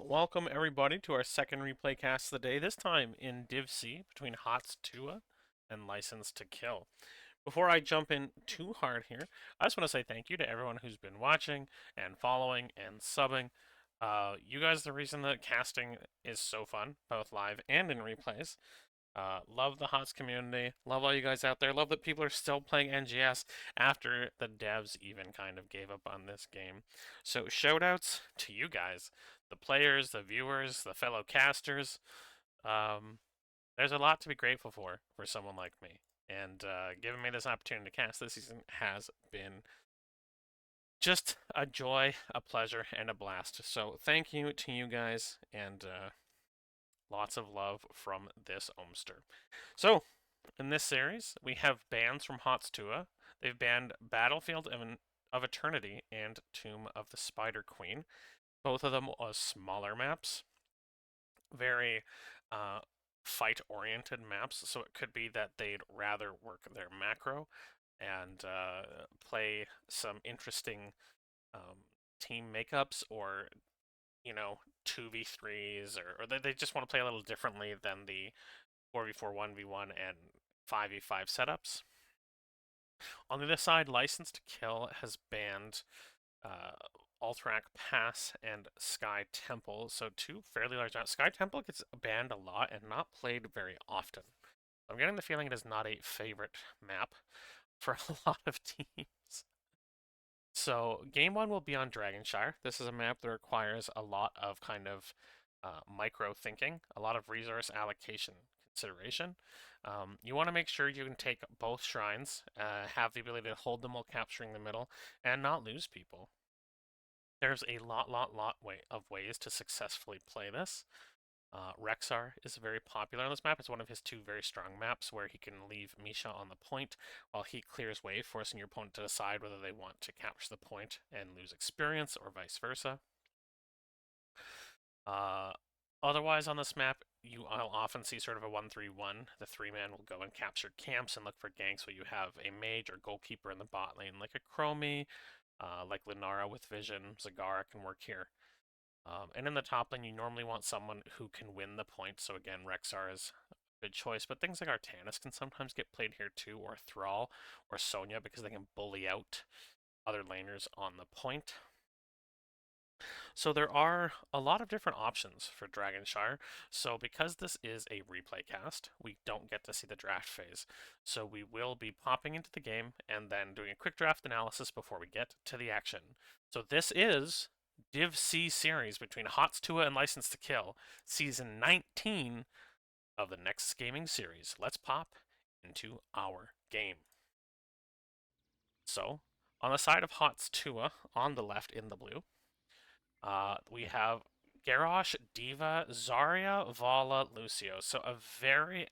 Welcome everybody to our second replay cast of the day, this time in Div C between HoTS Tuah and License to Kill. Before I jump in too hard here, I just want to say thank you to everyone who's been watching and following and subbing. You guys are the reason that casting is so fun, both live and in replays. Love the HoTS community. Love all you guys out there. Love that people are still playing NGS after the devs even kind of gave up on this game. So shoutouts to you guys, the players, the viewers, the fellow casters. There's a lot to be grateful for someone like me. And giving me this opportunity to cast this season has been just a joy, a pleasure, and a blast. So thank you to you guys, and lots of love from this Omster. So, in this series, we have bans from HoTS Tuah. They've banned Battlefield of Eternity and Tomb of the Spider Queen. Both of them are smaller maps. Very fight-oriented maps, so it could be that they'd rather work their macro and play some interesting team makeups, or 2v3s, or they just want to play a little differently than the 4v4, 1v1, and 5v5 setups. On the other side, License to Kill has banned Alterac Pass and Sky Temple, so two fairly large maps. Sky Temple gets banned a lot and not played very often. I'm getting the feeling it is not a favorite map for a lot of teams. So game one will be on Dragonshire. This is a map that requires a lot of kind of micro thinking, a lot of resource allocation consideration. You want to make sure you can take both shrines, have the ability to hold them while capturing the middle, and not lose people. There's a lot of ways to successfully play this. Rexar is very popular on this map. It's one of his two very strong maps where he can leave Misha on the point while he clears wave, forcing your opponent to decide whether they want to capture the point and lose experience or vice versa. Otherwise on this map, you'll often see sort of a 1-3-1. The 3-man will go and capture camps and look for ganks where you have a mage or goalkeeper in the bot lane, like a Chromie, like Linara with Vision. Zagara can work here. And in the top lane, you normally want someone who can win the point. So again, Rexar is a good choice, but things like Artanis can sometimes get played here too, or Thrall, or Sonya, because they can bully out other laners on the point. So there are a lot of different options for Dragonshire. So because this is a replay cast, we don't get to see the draft phase. So we will be popping into the game and then doing a quick draft analysis before we get to the action. So this is Div C series between HoTS Tuah and License to Kill, Season 19 of the Next Gaming Series. Let's pop into our game. So, on the side of HoTS Tuah, on the left in the blue, we have Garrosh, D.Va, Zarya, Valla, Lucio. So a very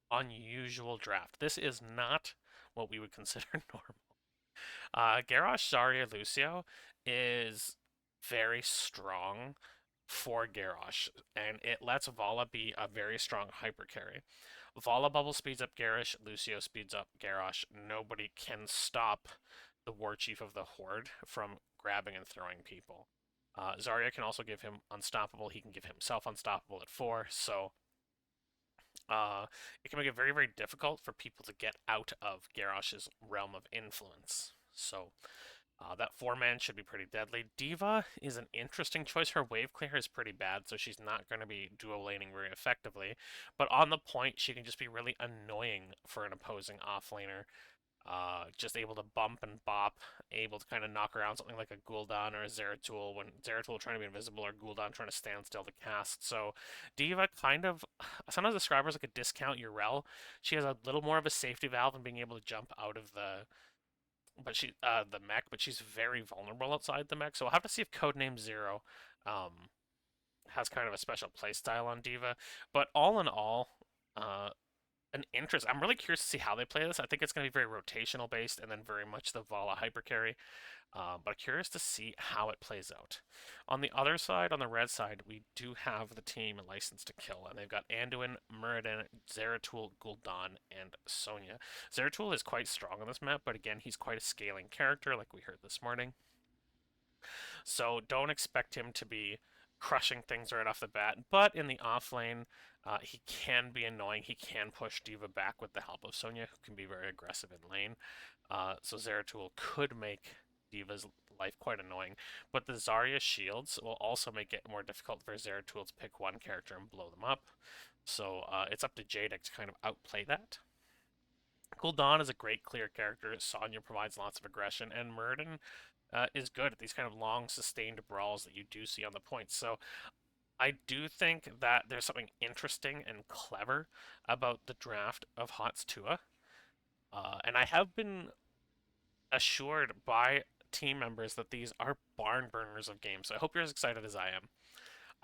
unusual draft. This is not what we would consider normal. Garrosh, Zarya, Lucio is very strong for Garrosh, and it lets Valla be a very strong hyper carry. Valla bubble speeds up Garrosh, Lucio speeds up Garrosh. Nobody can stop the War Chief of the Horde from grabbing and throwing people. Zarya can also give him unstoppable. He can give himself unstoppable at 4, so it can make it very difficult for people to get out of Garrosh's realm of influence. So that 4-man should be pretty deadly. D.Va is an interesting choice. Her wave clear is pretty bad, so she's not going to be dual laning very effectively. But on the point, she can just be really annoying for an opposing offlaner. Just able to bump and bop, able to kind of knock around something like a Gul'dan or a Zeratul when Zeratul trying to be invisible or Gul'dan trying to stand still to cast. So D.Va kind of sometimes describe her as like a discount Urel. She has a little more of a safety valve in being able to jump out of the mech, but she's very vulnerable outside the mech. So we'll have to see if Codename Zero has kind of a special playstyle on Diva. But all in all, an interest. I'm really curious to see how they play this. I think it's going to be very rotational based and then very much the Vala hyper carry. But curious to see how it plays out. On the other side, on the red side, we do have the team licensed to kill, and they've got Anduin, Muradin, Zeratul, Gul'dan, and Sonya. Zeratul is quite strong on this map, but again, he's quite a scaling character, like we heard this morning. So don't expect him to be crushing things right off the bat. But in the off lane, he can be annoying. He can push Diva back with the help of Sonya, who can be very aggressive in lane. So Zeratul could make Diva's life quite annoying. But the Zarya shields will also make it more difficult for Zeratul to pick one character and blow them up. So it's up to Jadik to kind of outplay that. Gul'dan is a great clear character. Sonya provides lots of aggression, and Muradin is good at these kind of long, sustained brawls that you do see on the points. So I do think that there's something interesting and clever about the draft of HoTS Tuah. And I have been assured by team members that these are barn burners of games. So I hope you're as excited as I am.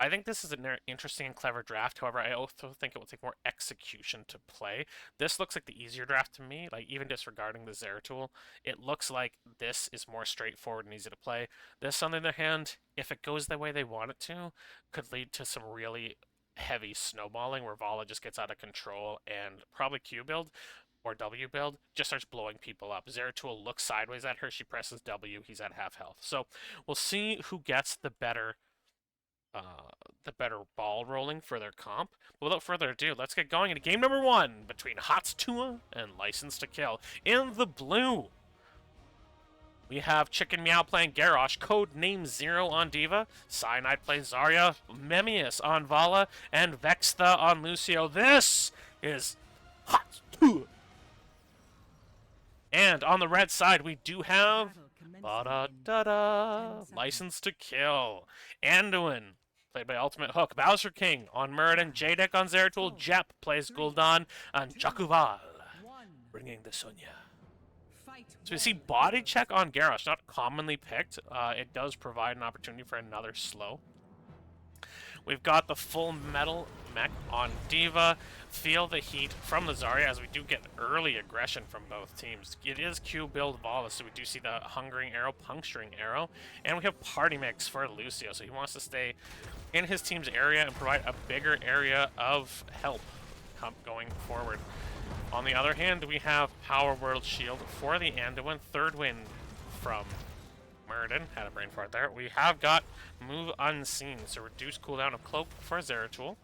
I think this is an interesting and clever draft. However, I also think it will take more execution to play. This looks like the easier draft to me, like even disregarding the Zeratul. It looks like this is more straightforward and easy to play. This, on the other hand, if it goes the way they want it to, could lead to some really heavy snowballing where Vala just gets out of control and probably Q build or W build just starts blowing people up. Zeratul looks sideways at her, she presses W, he's at half health. So we'll see who gets the better ball rolling for their comp. But without further ado, let's get going into game number 1 between HoTS Tuah and Licensed to Kill. In the blue, we have Chicken Meow playing Garrosh, code name 0 on Diva, Cyanide plays Zarya, Memmius on Vala, and Vextha on Lucio. This is HoTS Tuah. And on the red side, we do have Licensed to Kill. Anduin, played by Ultimate Hook. Bowser King on Muradin. Jadik on Zeratul. Jep plays Gul'dan. And Jakuval, bringing the Sonya. So we see Body Check on Garrosh, not commonly picked. It does provide an opportunity for another slow. We've got the Full Metal Mech on Diva. Feel the heat from the Zarya as we do get early aggression from both teams. It is Q build Vala, so we do see the Hungering Arrow, Puncturing Arrow. And we have Party Mix for Lucio, so he wants to stay in his team's area and provide a bigger area of help going forward. On the other hand, we have Power World Shield for the Anduin. Third Wind from Muradin. Had a brain fart there. We have got Move Unseen, so reduce cooldown of Cloak for Zeratul.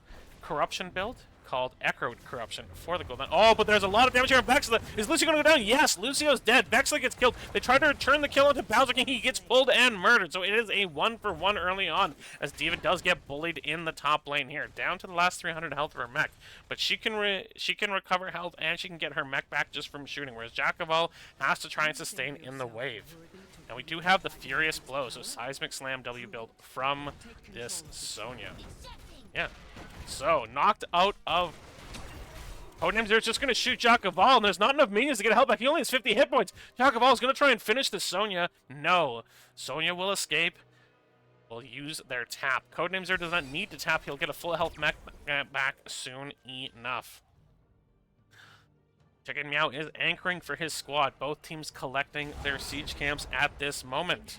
Corruption build called Echo Corruption for the Gul'dan. Oh, but there's a lot of damage here on Vextha. Is Lucio going to go down? Yes, Lucio's dead. Vextha gets killed. They try to return the kill onto Bowser King. He gets pulled and murdered. So it is a 1-for-1 early on, as Diva does get bullied in the top lane here, down to the last 300 health of her mech. But she can recover health and she can get her mech back just from shooting, whereas Jakuval has to try and sustain in the wave. And we do have the Furious Blow, so Seismic Slam W build from this Sonya. Yeah. So, knocked out of... Codename Zero's just going to shoot Jakuval, and there's not enough minions to get help back. He only has 50 hit points. Jakuval is going to try and finish the Sonya. No. Sonya will escape. Will use their tap. Codename Zero does not need to tap. He'll get a full health mech back soon enough. Chicken Meow is anchoring for his squad. Both teams collecting their siege camps at this moment.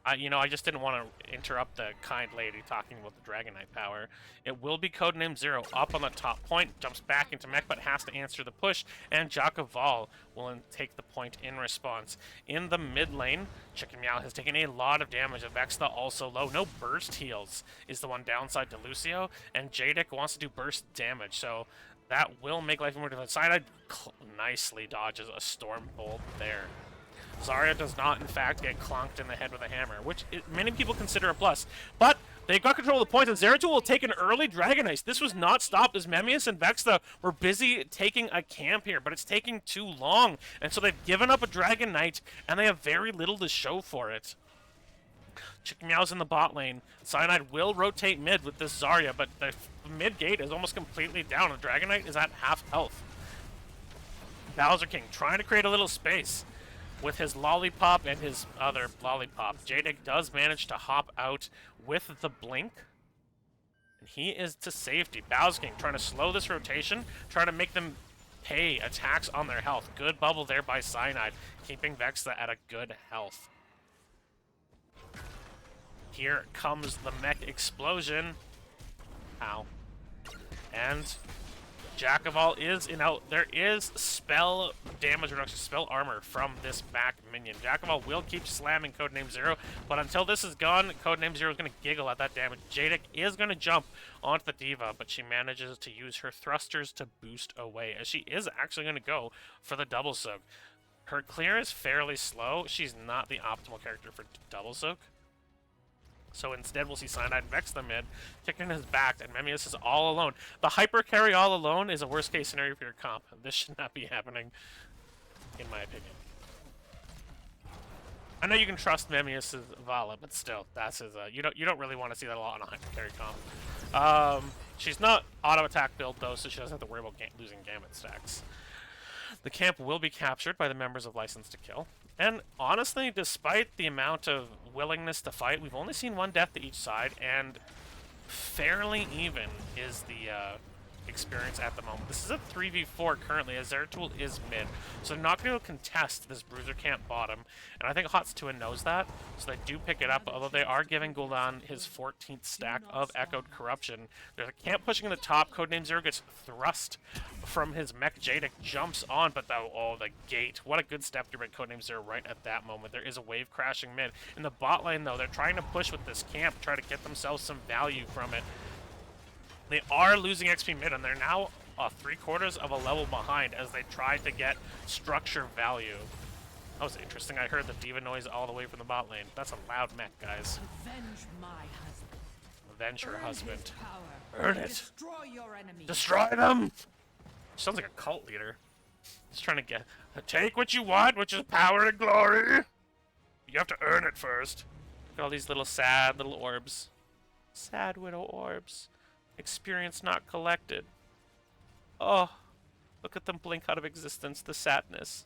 I just didn't want to interrupt the kind lady talking about the Dragon Knight power. It will be Codename Zero up on the top point, jumps back into mech, but has to answer the push, and Jakuval will take the point in response. In the mid lane, Chicken Meow has taken a lot of damage, and Vextha also low. No burst heals is the one downside to Lucio, and Jadik wants to do burst damage, so that will make life more difficult. Cyanide nicely dodges a Storm Bolt there. Zarya does not, in fact, get clonked in the head with a hammer, which many people consider a plus. But they got control of the points, and Zeratul will take an early Dragon Ice. This was not stopped as Memmius and Vextha were busy taking a camp here, but it's taking too long. And so they've given up a Dragon Knight, and they have very little to show for it. Chicken Meow's in the bot lane. Cyanide will rotate mid with this Zarya, but the mid gate is almost completely down. The Dragon Knight is at half health. Bowser King trying to create a little space. with his lollipop and his other lollipop. Jadik does manage to hop out with the blink. And he is to safety. Bowser King trying to slow this rotation, trying to make them pay attacks on their health. Good bubble there by Cyanide, keeping Vexa at a good health. Here comes the mech explosion. Ow. And Jack of All is in out. There is spell damage reduction, spell armor from this back minion. Jack of All will keep slamming Codename Zero, but until this is gone, Codename Zero is going to giggle at that damage. Jadik is going to jump onto the Diva, but she manages to use her thrusters to boost away, as she is actually going to go for the double soak. Her clear is fairly slow. She's not the optimal character for double soak. So instead, we'll see Cyanide and Vex the mid, kicking his back, and Memmius is all alone. The hyper carry all alone is a worst case scenario for your comp. This should not be happening, in my opinion. I know you can trust Memmius' Vala, but still, that's his. You don't really want to see that a lot on a hyper carry comp. She's not auto attack build though, so she doesn't have to worry about losing Gambit stacks. The camp will be captured by the members of License to Kill. And honestly, despite the amount of willingness to fight, we've only seen one death to each side, and fairly even is the experience at the moment. This is a 3v4 currently, as Zeratul is mid, so they're not going to contest this Bruiser camp bottom, and I think HoTS Tuah knows that, so they do pick it up, although they are giving Gul'dan his 14th stack of Echoed Corruption. There's a camp pushing in the top. Codename Zero gets thrust from his mech. Jadik jumps on, but the gate. What a good step through by Codename Zero right at that moment. There is a wave crashing mid. In the bot lane, though, they're trying to push with this camp, try to get themselves some value from it. They are losing XP mid, and they're now 3/4 of a level behind as they try to get structure value. That was interesting. I heard the Diva noise all the way from the bot lane. That's a loud mech, guys. Avenge my husband. Avenge her husband. Earn Earn it. Destroy your enemies. Destroy them! Sounds like a cult leader. He's trying to get... Take what you want, which is power and glory! You have to earn it first. Look at all these little sad little orbs. Sad widow orbs. Experience not collected. Oh, look at them blink out of existence, the sadness.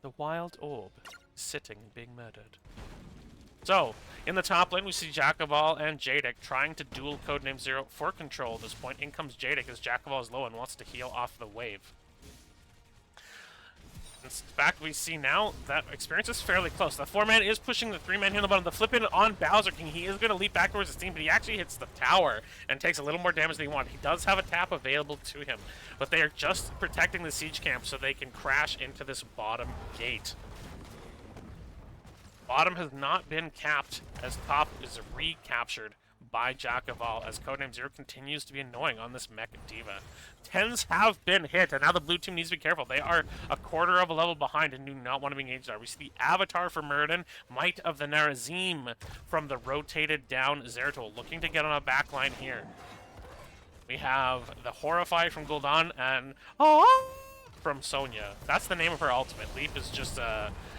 The wild orb, sitting and being murdered. So, in the top lane, we see Jack of All and Jadik trying to duel Codename Zero for control at this point. In comes Jadik as Jack of All is low and wants to heal off the wave. In fact, we see now that experience is fairly close. The 4-man is pushing the 3-man here on the bottom. The flip in on Bowser King. He is going to leap back towards his team, but he actually hits the tower and takes a little more damage than he wanted. He does have a tap available to him, but they are just protecting the siege camp so they can crash into this bottom gate. Bottom has not been capped as top is recaptured by Jack of All as Codename Zero continues to be annoying on this mech Diva. 10s have been hit, and now the blue team needs to be careful. They are 1/4 of a level behind and do not want to be engaged there. We see the Avatar for Muradin, Might of the Narazim from the rotated down Zeratul, looking to get on a backline here. We have the Horrify from Gul'dan and from Sonya. That's the name of her ultimate. Leap is just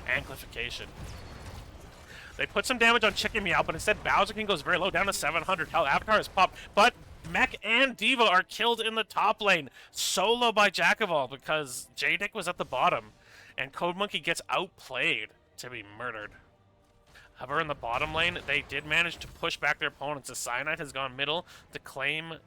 amplification. They put some damage on Chicken Meow, but instead Bowser King goes very low, down to 700 health. Avatar is popped, but Mech and Diva are killed in the top lane, solo by Jack of All, because Jadik was at the bottom, and Code Monkey gets outplayed to be murdered. However, in the bottom lane, they did manage to push back their opponents. The Cyanide has gone middle to claim,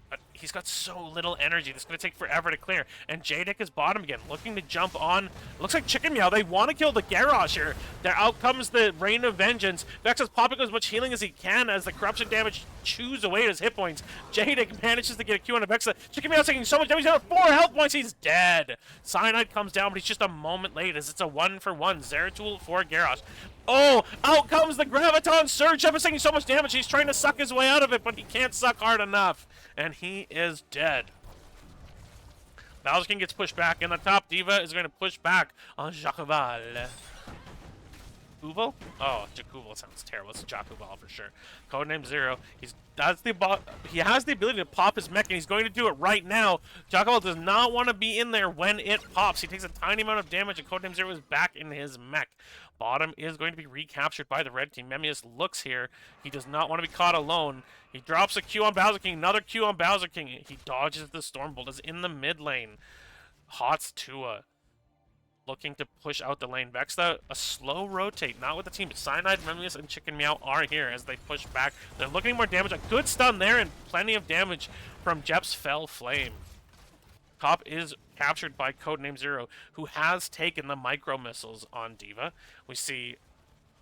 but he's got so little energy. This is going to take forever to clear. And Jadik is bottom again, looking to jump on. Looks like Chicken Meow. They want to kill the Garrosh here. There out comes the Rain of Vengeance. Vex is popping as much healing as he can as the corruption damage chews away at his hit points. Jadik manages to get a Q on Vexa. Chicken Meow's taking so much damage. He's got 4 health points. He's dead. Cyanide comes down, but he's just a moment late as it's a 1-for-1. Zeratul for Garrosh. Oh, out comes the Graviton Surge. Jeff is taking so much damage. He's trying to suck his way out of it, but he can't suck hard enough. And he is dead. Bowser King gets pushed back, and the top Diva is going to push back on Jacuval. Uval? Oh, Jacuval sounds terrible. It's Jacuval for sure. Codename Zero. He has the ability to pop his mech, and he's going to do it right now. Jacuval does not want to be in there when it pops. He takes a tiny amount of damage, and Codename Zero is back in his mech. Bottom is going to be recaptured by the red team. Memmius looks here. He does not want to be caught alone. He drops a Q on Bowser King. Another Q on Bowser King. He dodges the Stormbolt. Is in the mid lane. HoTS Tuah looking to push out the lane. Vexta, a slow rotate, not with the team. Cyanide, Memlius, and Chicken Meow are here as they push back. They're looking more damage. A good stun there and plenty of damage from Jep's Fell Flame. Top is captured by Codename Zero, who has taken the micro missiles on D.Va. We see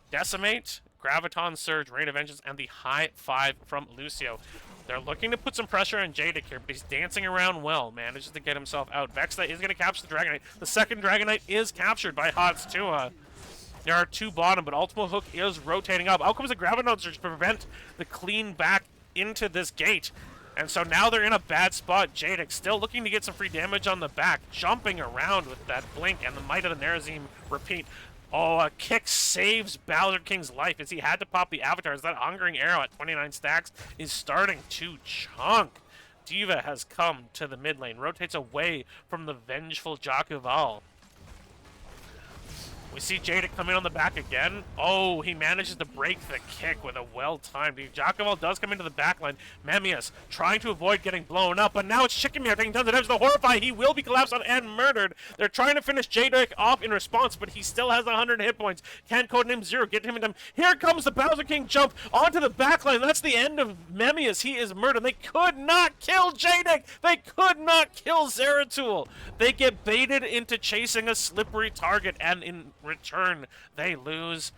Decimate, Graviton Surge, Rain of Vengeance, and the high 5 from Lucio. They're looking to put some pressure on Jadic here, but he's dancing around well, manages to get himself out. Vexta is going to capture the Dragonite. The second Dragonite is captured by HoTS Tuah. There are two bottom, but Ultimo Hook is rotating up. Out comes the Graviton Surge to prevent the clean back into this gate. And so now they're in a bad spot. Jadic still looking to get some free damage on the back, jumping around with that blink and the Might of the Nerazim repeat. Oh, a kick saves Bowser King's life as he had to pop the avatars. That Hungering Arrow at 29 stacks is starting to chunk. D.Va has come to the mid lane, rotates away from the vengeful Jakuval. We see Jadic come in on the back again. Oh, he manages to break the kick with a well-timed. Jakuval does come into the backline. Memmius trying to avoid getting blown up, but now it's Chicken Meow taking tons of damage. The Horrify, he will be collapsed on and murdered. They're trying to finish Jadic off in response, but he still has 100 hit points. Can Codename Zero get him in time? Here comes the Bowser King jump onto the backline. That's the end of Memmius. He is murdered. They could not kill Jadic. They could not kill Zeratul. They get baited into chasing a slippery target, and in return, they lose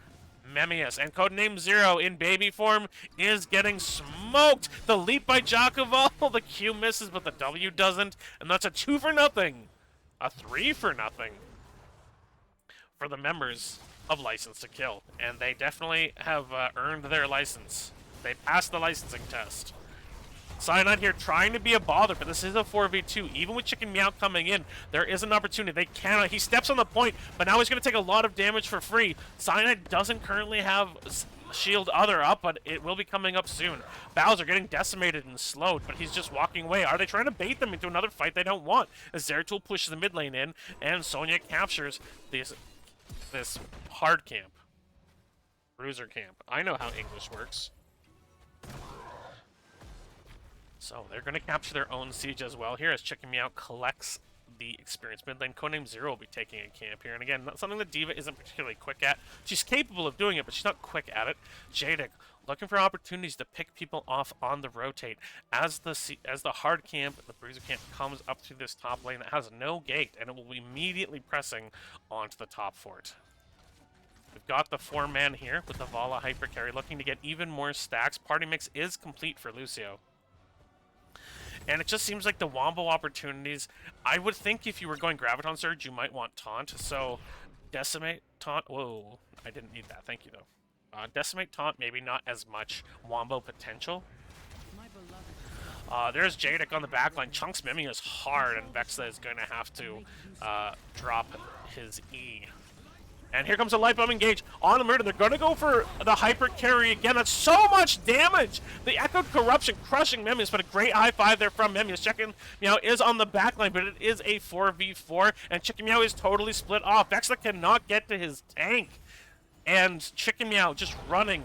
Memmius. And Codename Zero in baby form is getting smoked. The leap by Jakuval, the Q misses, but the W doesn't. And that's a 2 for nothing. A 3 for nothing for the members of License to Kill. And they definitely have earned their license. They passed the licensing test. Cyanide here trying to be a bother, but this is a 4v2. Even with Chicken Meow coming in, there is an opportunity. They cannot. He steps on the point, but now he's going to take a lot of damage for free. Cyanide doesn't currently have Shield Other up, but it will be coming up soon. Bowser getting decimated and slowed, but he's just walking away. Are they trying to bait them into another fight they don't want? As Zeratul pushes the mid lane in, and Sonya captures this hard camp. Bruiser camp. I know how English works. So they're going to capture their own siege as well here as Chicken Meow collects the experience. Mid lane Codename Zero will be taking a camp here. And again, not something that D.Va isn't particularly quick at. She's capable of doing it, but she's not quick at it. Jadic looking for opportunities to pick people off on the rotate. As the hard camp, the Bruiser camp comes up to this top lane that has no gate, and it will be immediately pressing onto the top fort. We've got the 4-man here with the Vala Hyper Carry looking to get even more stacks. Party mix is complete for Lucio. And it just seems like the Wombo opportunities, I would think if you were going Graviton Surge, you might want Taunt. So, Decimate, Taunt, whoa, I didn't need that, thank you though. Decimate, Taunt, maybe not as much Wombo potential. There's Jadic on the backline. Chunks Memmius hard, and Vexta is going to have to drop his E. And here comes a Light Bomb engage on the murder. They're going to go for the Hyper Carry again. That's so much damage! The Echoed Corruption crushing Memmius, but a great high five there from Memmius. Chicken Meow is on the backline, but it is a 4v4, and Chicken Meow is totally split off. Vexta cannot get to his tank. And Chicken Meow just running.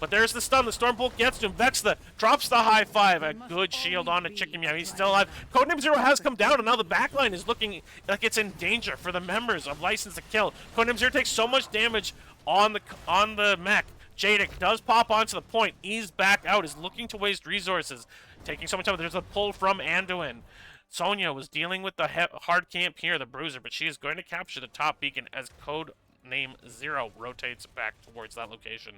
But there's the stun. The Stormbolt gets to him. Vexta drops the high five. A good shield onto Chicken Meow. He's still alive. Codename Zero has come down, and now the backline is looking like it's in danger for the members of License to Kill. Codename Zero takes so much damage on the mech. Jadic does pop onto the point. He's back out. Is looking to waste resources. Taking so much time. There's a pull from Anduin. Sonya was dealing with the hard camp here, the Bruiser, but she is going to capture the top beacon as Codename Zero rotates back towards that location.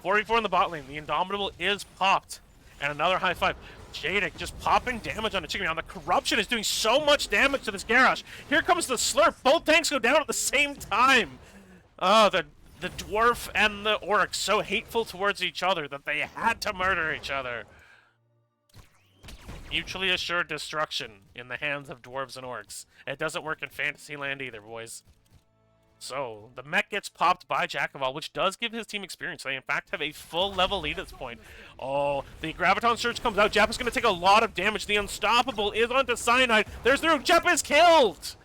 44 in the bot lane. The Indomitable is popped. And another high five. Jadic just popping damage on the Chicken Meow. The Corruption is doing so much damage to this Garrosh. Here comes the Slurp. Both tanks go down at the same time. Oh, the Dwarf and the Orc so hateful towards each other that they had to murder each other. Mutually assured destruction in the hands of Dwarves and Orcs. It doesn't work in Fantasyland either, boys. So, the mech gets popped by Jakuval, which does give his team experience. They, in fact, have a full level lead at this point. Oh, the Graviton Surge comes out. Jap is going to take a lot of damage. The Unstoppable is onto Cyanide. There's the root. Jap is killed!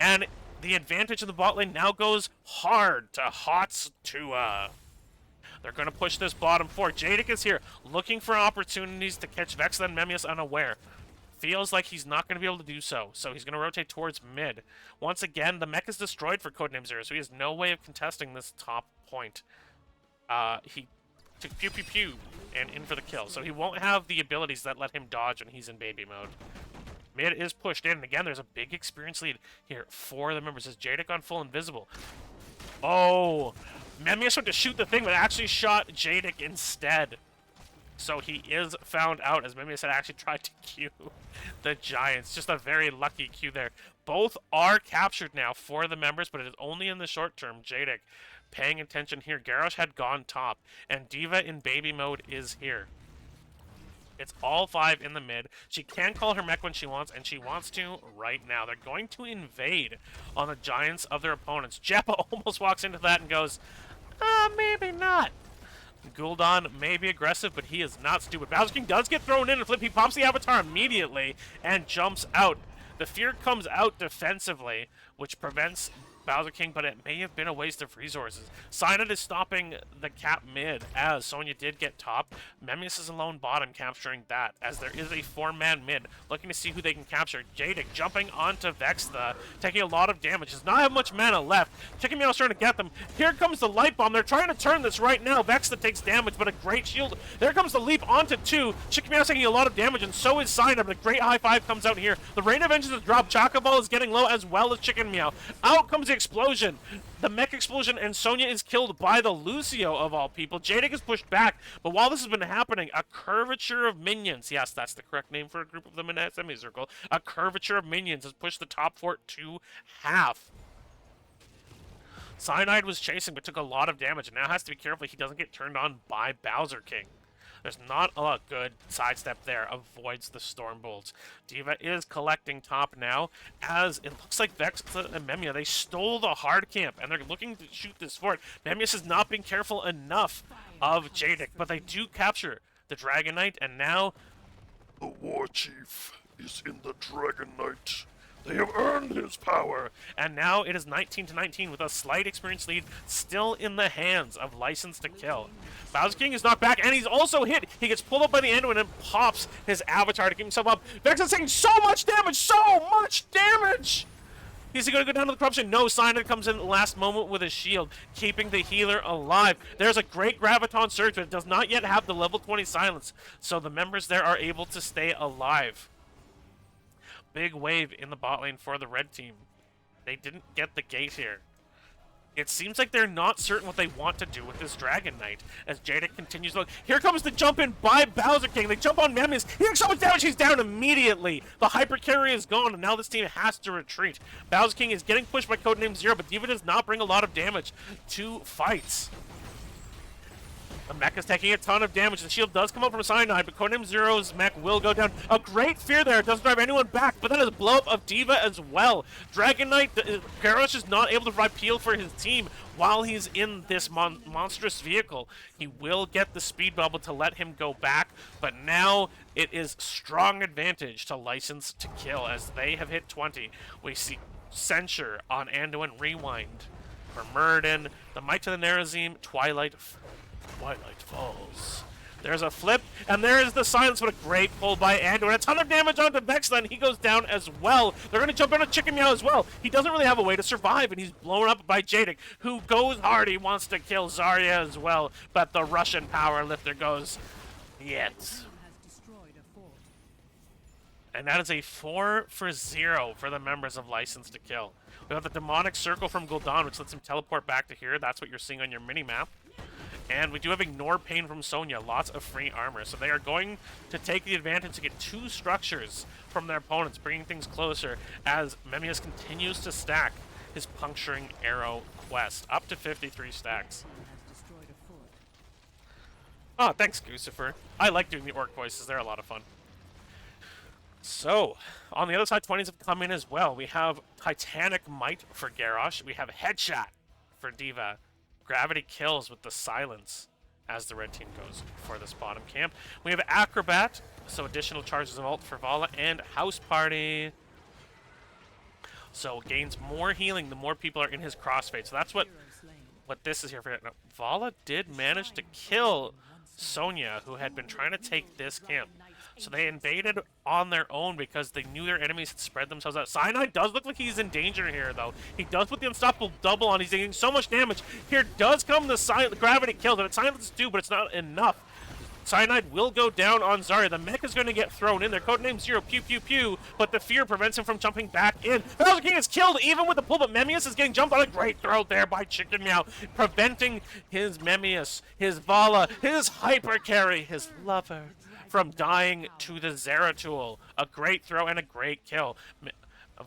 And the advantage of the bot lane now goes hard to HoTS Tuah. They're going to push this bottom four. Jadic is here, looking for opportunities to catch Vexta and Memmius unaware. feels like he's not going to be able to do so. So he's going to rotate towards mid. Once again, the mech is destroyed for Codename Zero, so he has no way of contesting this top point. He took pew pew pew and in for the kill. So he won't have the abilities that let him dodge when he's in baby mode. Mid is pushed in, and again, there's a big experience lead here for the members. As Jadic on full invisible. Oh, Memmius went to shoot the thing, but actually shot Jadic instead. So he is found out, as Memmius had actually tried to Q the Giants. Just a very lucky Q there. Both are captured now for the members, but it is only in the short term. Jadic paying attention here. Garrosh had gone top, and D.Va in baby mode is here. It's all 5 in the mid. She can call her mech when she wants, and she wants to right now. They're going to invade on the Giants of their opponents. Jeppa almost walks into that and goes, maybe not. Gul'dan may be aggressive, but he is not stupid. Bowser King does get thrown in and flip. He pops the Avatar immediately and jumps out. The fear comes out defensively, which prevents Bowser King, but it may have been a waste of resources. Cyanide is stopping the cap mid, as Sonya did get top. Memmius is alone bottom, capturing that, as there is a 4-man mid, looking to see who they can capture. Jadic jumping onto Vextha, taking a lot of damage, does not have much mana left. Chicken Meow's trying to get them. Here comes the light bomb. They're trying to turn this right now. Vextha takes damage, but a great shield. There comes the leap onto 2. Chicken Meow's taking a lot of damage, and so is Cyanide, but a great high five comes out here. The Rain of Vengeance is dropped. Chocoball is getting low, as well as Chicken Meow. Out comes the explosion, the mech explosion, and Sonya is killed by the Lucio of all people. Jadic is pushed back, but while this has been happening, a curvature of minions, yes, that's the correct name for a group of them in a semicircle, a curvature of minions has pushed the top fort to half. Cyanide was chasing, but took a lot of damage, and now has to be careful he doesn't get turned on by Bowser King. There's not a good sidestep there. Avoids the Storm Bolts. D.Va is collecting top now, as it looks like Vextha and Memia, they stole the hard camp, and they're looking to shoot this fort. Memmius is not being careful enough of Jadic, but they do capture the Dragon Knight, and now The War Chief is in the Dragon Knight. They have earned his power. And now it is 19-19 with a slight experience lead still in the hands of License to Kill. Bowser King is knocked back, and he's also hit. He gets pulled up by the Anduin and pops his Avatar to keep himself up. Vex is taking so much damage! So much damage! Is he going to go down to the corruption? No, Cyanide comes in at the last moment with his shield, keeping the healer alive. There's a great Graviton Surge, but it does not yet have the level 20 silence, so the members there are able to stay alive. Big wave in the bot lane for the red team. They didn't get the gate here. It seems like they're not certain what they want to do with this Dragon Knight, as Jadic continues to look. Here comes the jump in by Bowser King. They jump on Memmius. He takes so much damage, he's down immediately. The hyper carry is gone, and now this team has to retreat. Bowser King is getting pushed by Codename Zero, but D.Va does not bring a lot of damage to fights. The mech is taking a ton of damage. The shield does come up from Cyanide, but Codename Zero's mech will go down. A great fear there. It doesn't drive anyone back, but that is a blow-up of D.Va as well. Dragon Knight, Garrosh is not able to provide peel for his team while he's in this monstrous vehicle. He will get the speed bubble to let him go back, but now it is strong advantage to License to Kill, as they have hit 20. We see Censure on Anduin Rewind for Muradin. The Might to the Nerazim, Twilight Falls. There's a flip, and there is the silence, but a great pull by Anduin. A ton of damage onto Vextha, and he goes down as well. They're going to jump into Chicken Meow as well. He doesn't really have a way to survive, and he's blown up by Jadic, who goes hard. He wants to kill Zarya as well, but the Russian power lifter goes, yet. And that is a 4-for-0 for the members of License to Kill. We have the Demonic Circle from Gul'dan, which lets him teleport back to here. That's what you're seeing on your mini-map. And we do have Ignore Pain from Sonya, lots of free armor. So they are going to take the advantage to get 2 structures from their opponents, bringing things closer as Memmius continues to stack his Puncturing Arrow quest, up to 53 stacks. Oh, thanks, Gucifer. I like doing the orc voices, they're a lot of fun. So, on the other side, 20s have come in as well. We have Titanic Might for Garrosh. We have Headshot for D.Va. Gravity Kills with the silence as the red team goes for this bottom camp. We have Acrobat, so additional charges of ult for Vala, and House Party. So gains more healing the more people are in his crossfade. So that's what this is here for. Now, Vala did manage to kill Sonya, who had been trying to take this camp. So they invaded on their own because they knew their enemies had spread themselves out. Cyanide does look like he's in danger here, though. He does put the unstoppable double on. He's taking so much damage. Here does come the gravity kills, and it silences too, but it's not enough. Cyanide will go down on Zarya. The mech is going to get thrown in there. Codename Zero, pew pew pew, but the fear prevents him from jumping back in. Bowser King is killed even with the pull, but Memmius is getting jumped on. A great throw there by Chicken Meow, preventing his Memmius, his Vala, his hyper carry, his lover, from dying to the Zeratul. A great throw and a great kill.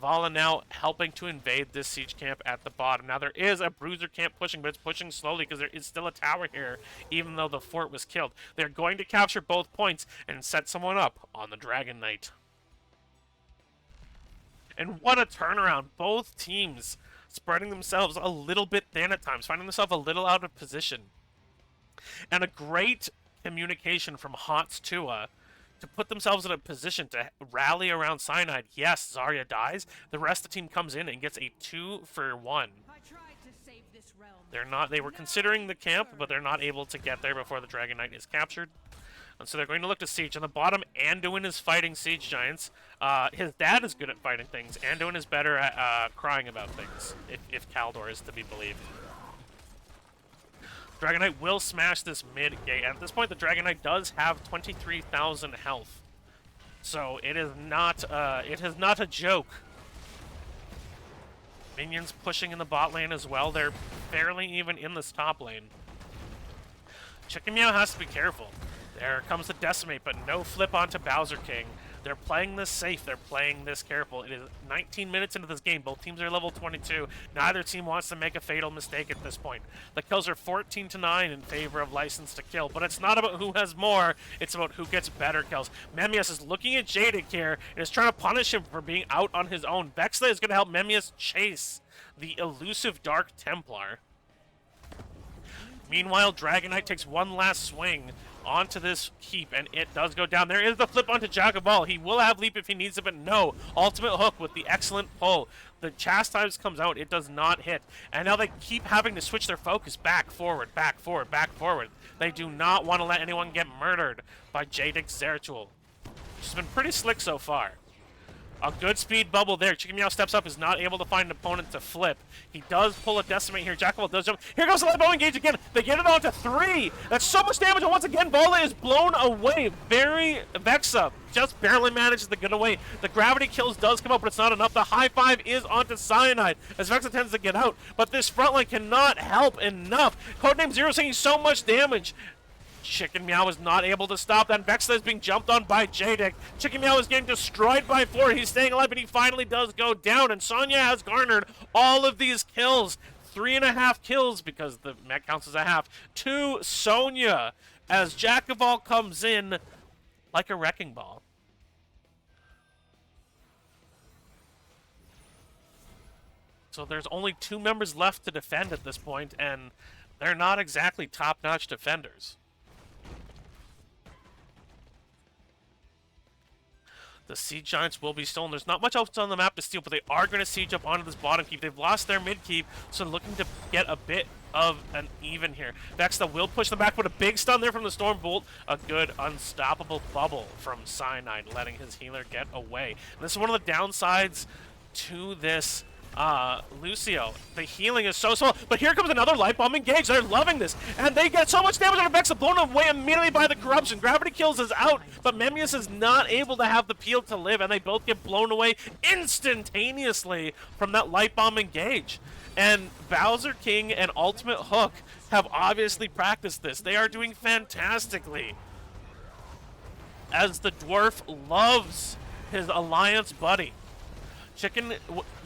Vala now helping to invade this siege camp at the bottom. Now there is a bruiser camp pushing, but it's pushing slowly because there is still a tower here, even though the fort was killed. They're going to capture both points and set someone up on the Dragon Knight. And what a turnaround. Both teams spreading themselves a little bit thin at times, finding themselves a little out of position. And a great communication from HoTS Tuah to put themselves in a position to rally around Cyanide. Yes, Zarya dies. The rest of the team comes in and gets a 2-for-1. They were considering the camp, but they're not able to get there before the Dragon Knight is captured. And so they're going to look to siege. On the bottom, Anduin is fighting siege giants. His dad is good at fighting things. Anduin is better at crying about things, if Kaldor is to be believed. Dragon Knight will smash this mid gate. At this point, the Dragon Knight does have 23,000 health, so it is not a joke. Minions pushing in the bot lane as well. They're barely even in this top lane. Chicken Meow has to be careful. There comes the Decimate, but no flip onto Bowser King. They're playing this safe. They're playing this careful. It is 19 minutes into this game. Both teams are level 22. Neither team wants to make a fatal mistake at this point. The kills are 14-9 in favor of License to Kill, but it's not about who has more. It's about who gets better kills. Memmius is looking at Jadic here and is trying to punish him for being out on his own. Vexla is going to help Memmius chase the elusive Dark Templar. Meanwhile, Dragon Knight takes one last swing onto this keep, and it does go down. There is the flip onto Jack of All. He will have leap if he needs it, but no. Ultimate hook with the excellent pull. The chastise comes out. It does not hit. And now they keep having to switch their focus back, forward, back, forward, back, forward. They do not want to let anyone get murdered by Jadic Zeratul. Which has been pretty slick so far. A good speed bubble there. Chicken Meow steps up, is not able to find an opponent to flip. He does pull a Decimate here. Jackal does jump. Here goes the light bow engage again. They get it on to 3. That's so much damage, and once again, Vala is blown away. Vexa just barely manages to get away. The gravity kills does come up, but it's not enough. The high five is onto Cyanide, as Vexa tends to get out. But this front line cannot help enough. Codename Zero taking so much damage. Chicken Meow is not able to stop that. Vexla is being jumped on by Jadic. Chicken Meow is getting destroyed by 4. He's staying alive, but he finally does go down. And Sonya has garnered all of these kills. 3.5 kills, because the mech counts as a half, to Sonya, as Jack of All comes in like a wrecking ball. So there's only 2 members left to defend at this point, and they're not exactly top-notch defenders. The Siege Giants will be stolen. There's not much else on the map to steal, but they are going to siege up onto this bottom keep. They've lost their mid keep, so looking to get a bit of an even here. Vexla will push them back, but a big stun there from the Storm Bolt. A good unstoppable bubble from Cyanide, letting his healer get away. And this is one of the downsides to this Lucio. The healing is so small, but here comes another light bomb engage. They're loving this, and they get so much damage on Vexa, blown away immediately by the corruption. Gravity kills is out, but Memmius is not able to have the peel to live, and they both get blown away instantaneously from that light bomb engage. And Bowser King and Ultimate Hook have obviously practiced this. They are doing fantastically, as the dwarf loves his alliance buddy. Chicken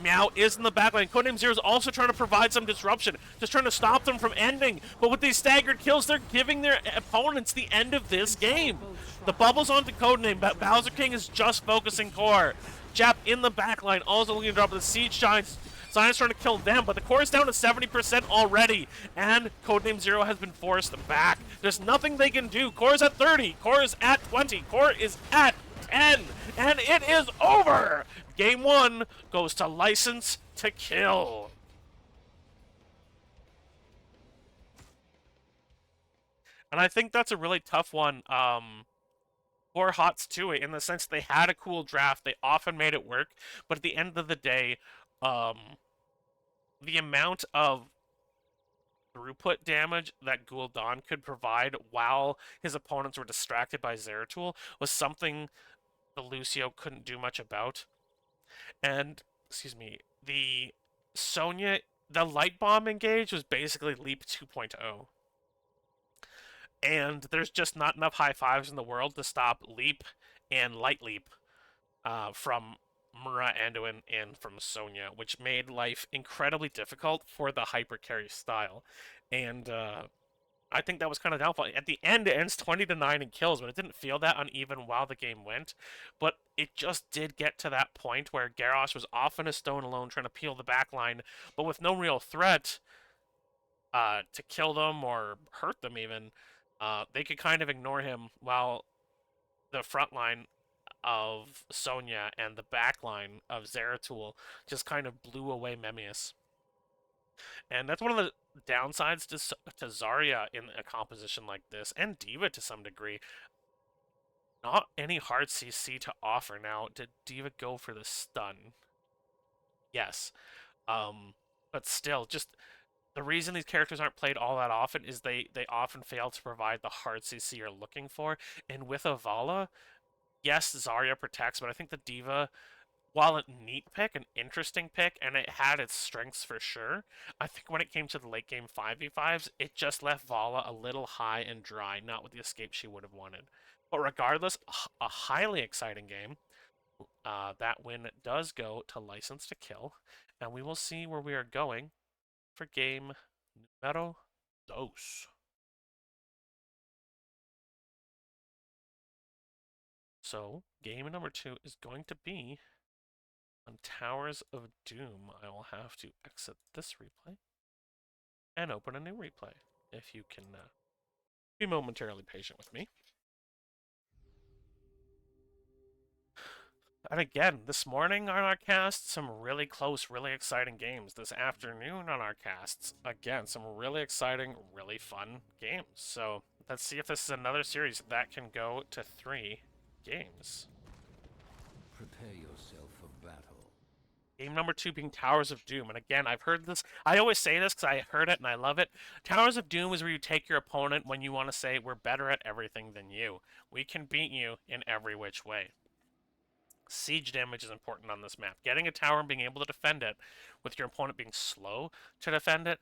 Meow is in the back line. Codename Zero is also trying to provide some disruption, just trying to stop them from ending. But with these staggered kills, they're giving their opponents the end of this game. The bubble's onto Codename, but Bowser King is just focusing core. Jap in the back line, also looking to drop the Siege Giants. Zion's trying to kill them, but the core is down to 70% already, and Codename Zero has been forced back. There's nothing they can do. Core is at 30, Core is at 20, Core is at 10, and it is over! Game 1 goes to License to Kill. And I think that's a really tough one for HoTS Tuah in the sense they had a cool draft. They often made it work, but at the end of the day, the amount of throughput damage that Gul'dan could provide while his opponents were distracted by Zeratul was something the Lucio couldn't do much about. And, excuse me, the Sonya, the Light Bomb engage was basically Leap 2.0. And there's just not enough high fives in the world to stop Leap and Light Leap from Mura Anduin and from Sonya, which made life incredibly difficult for the hyper carry style. And I think that was kind of downfall. At the end, it ends 20-9 in kills, but it didn't feel that uneven while the game went. But it just did get to that point where Garrosh was often a stone alone trying to peel the back line, but with no real threat to kill them or hurt them even. They could kind of ignore him while the front line of Sonya and the back line of Zeratul just kind of blew away Memmius. And that's one of the downsides to Zarya in a composition like this, and D.Va to some degree. Not any hard CC to offer. Now, did D.Va go for the stun? Yes. But still, just the reason these characters aren't played all that often is they often fail to provide the hard CC you're looking for. And with Avala, yes, Zarya protects, but I think the D.Va, while a neat pick, an interesting pick, and it had its strengths for sure, I think when it came to the late game 5v5s, it just left Vala a little high and dry, not with the escape she would have wanted. But regardless, a highly exciting game. That win does go to License to Kill, and we will see where we are going for game numero dos. So, game number 2 is going to be on Towers of Doom. I will have to exit this replay and open a new replay, if you can be momentarily patient with me. And again, this morning on our cast, some really close, really exciting games. This afternoon on our casts, again, some really exciting, really fun games. So let's see if this is another series that can go to 3 games. Prepare yourself for battle. Game number 2 being Towers of Doom. And again, I've heard this. I always say this because I heard it and I love it. Towers of Doom is where you take your opponent when you want to say, we're better at everything than you. We can beat you in every which way. Siege damage is important on this map. Getting a tower and being able to defend it with your opponent being slow to defend it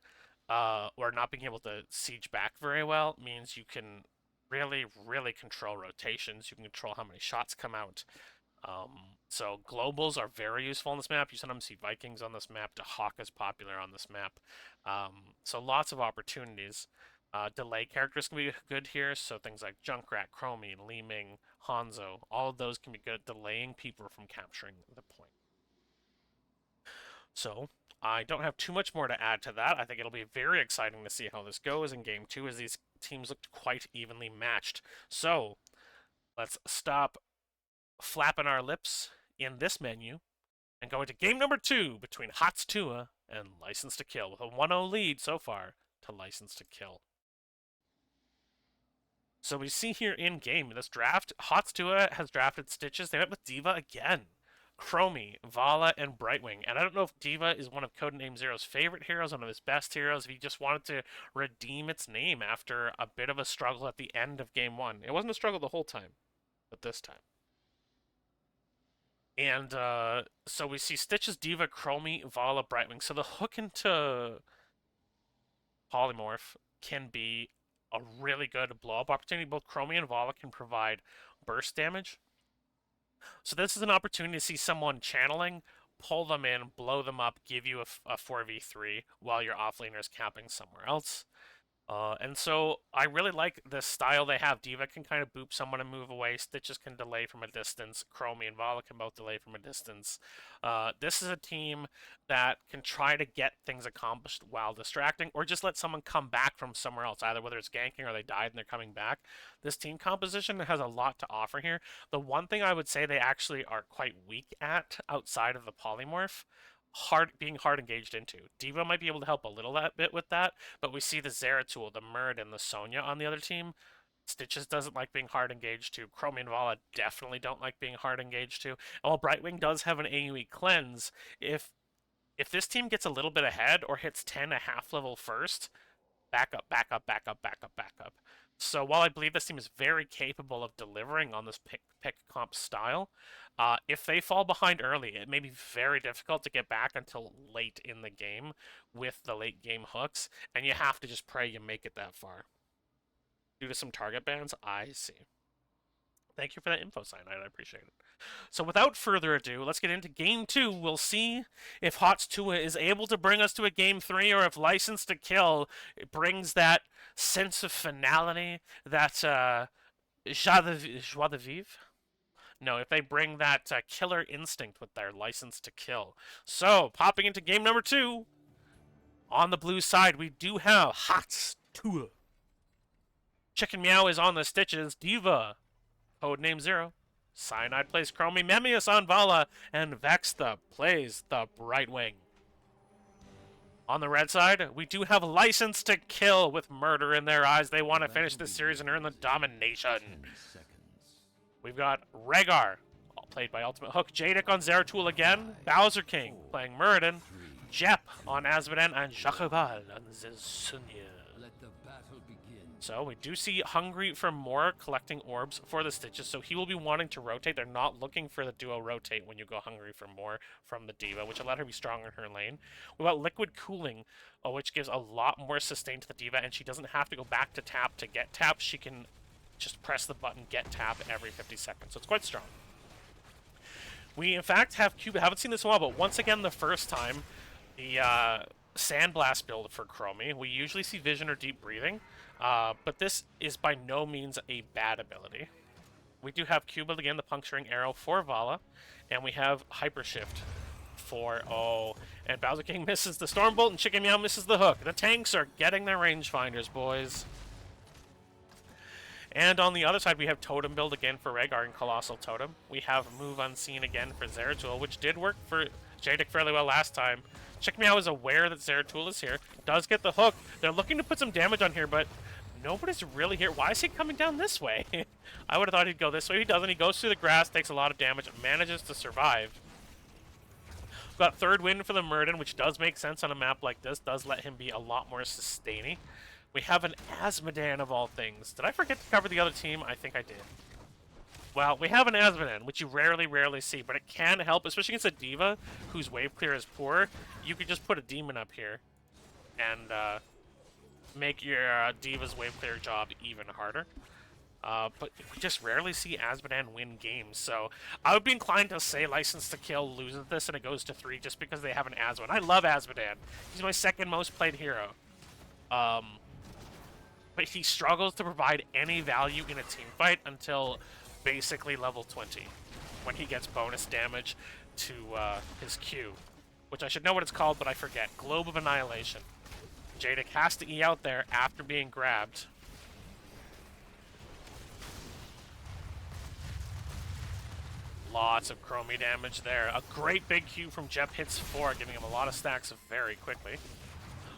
or not being able to siege back very well means you can really, really control rotations. You can control how many shots come out. So globals are very useful on this map. You sometimes see Vikings on this map. Hawk is popular on this map. So lots of opportunities. Delay characters can be good here, so things like Junkrat, Chromie, Li Ming, Hanzo, all of those can be good at delaying people from capturing the point. So, I don't have too much more to add to that. I think it'll be very exciting to see how this goes in Game 2 as these teams looked quite evenly matched. So, let's stop flapping our lips in this menu and go into Game number 2 between HoTS Tuah and License to Kill with a 1-0 lead so far to License to Kill. So we see here in game this draft, HoTS Tuah has drafted Stitches. They went with D.Va again. Chromie, Vala, and Brightwing. And I don't know if D.Va is one of Codename Zero's favorite heroes, one of his best heroes, if he just wanted to redeem its name after a bit of a struggle at the end of game 1. It wasn't a struggle the whole time, but this time. And so we see Stitches, D.Va, Chromie, Vala, Brightwing. So the hook into Polymorph can be a really good blow-up opportunity. Both Chromie and Vala can provide burst damage. So this is an opportunity to see someone channeling, pull them in, blow them up, give you a 4v3 while your offlaner is camping somewhere else. And so I really like the style they have. D.Va can kind of boop someone and move away. Stitches can delay from a distance. Chromie and Vala can both delay from a distance. This is a team that can try to get things accomplished while distracting, or just let someone come back from somewhere else, either whether it's ganking or they died and they're coming back. This team composition has a lot to offer here. The one thing I would say they actually are quite weak at outside of the polymorph, being hard engaged into. D.Va might be able to help a little bit with that, but we see the Zeratul, the Murd, and the Sonya on the other team Stitches doesn't like being hard engaged too. Chromie and Vala definitely don't like being hard engaged too. And while Brightwing does have an AoE cleanse, if this team gets a little bit ahead or hits 10 a half level first, back up, back up, back up, back up, back up. So while I believe this team is very capable of delivering on this pick comp style, if they fall behind early, it may be very difficult to get back until late in the game with the late game hooks, and you have to just pray you make it that far. Due to some target bans, I see. Thank you for that info, Cyanide. I appreciate it. So without further ado, let's get into Game 2. We'll see if HoTS Tuah is able to bring us to a Game 3, or if License to Kill brings that sense of finality, that joie de vivre. No, if they bring that killer instinct with their License to Kill. So, popping into game number 2, on the blue side, we do have HoTS Tuah. Chicken Meow is on the Stitches. Diva, codename 0. Cyanide plays Chromie. Memmius on Vala. And Vexta plays the Brightwing. On the red side, we do have License to Kill with murder in their eyes. They want to finish this series and earn the domination. We've got Rhaegar, played by Ultimate Hook. Jadik on Zeratul again. Bowser King playing Muradin. Jep on Azmodan. And Jacobal on Zilsunya. So we do see Hungry for more collecting orbs for the Stitches, so he will be wanting to rotate. They're not looking for the duo rotate when you go Hungry for more from the Diva, which will let her be stronger in her lane. We've got Liquid Cooling, which gives a lot more sustain to the Diva, and she doesn't have to go back to tap to get tap. She can just press the button, get tap every 50 seconds, so it's quite strong. We, in fact, have Cube. I haven't seen this in a while, but once again, the first time, the Sandblast build for Chromie. We usually see Vision or Deep Breathing. But this is by no means a bad ability. We do have Cubit again, the Puncturing Arrow for Vala, and we have Hyper Shift for, and Bowser King misses the Stormbolt, and Chicken Meow misses the hook. The tanks are getting their rangefinders, boys. And on the other side, we have Totem build again for Rhaegar and Colossal Totem. We have Move Unseen again for Zeratul, which did work for Jadik fairly well last time. Chicken Meow is aware that Zeratul is here, does get the hook. They're looking to put some damage on here, but nobody's really here. Why is he coming down this way? I would have thought he'd go this way. He doesn't. He goes through the grass, takes a lot of damage, manages to survive. We've got Third Wind for the Muradin, which does make sense on a map like this. Does let him be a lot more sustaining. We have an Azmodan of all things. Did I forget to cover the other team? I think I did. Well, we have an Azmodan, which you rarely see, but it can help, especially against a Diva whose wave clear is poor. You could just put a Demon up here and make your Diva's wave clear job even harder. But we just rarely see Azmodan win games, so I would be inclined to say License to Kill loses this and it goes to 3 just because they have an Azmodan. I love Azmodan. He's my second most played hero. But he struggles to provide any value in a team fight until basically level 20, when he gets bonus damage to his Q, which I should know what it's called, but I forget. Globe of Annihilation. Jadik has to E out there after being grabbed. Lots of Chromie damage there. A great big Q from Jep hits 4, giving him a lot of stacks very quickly.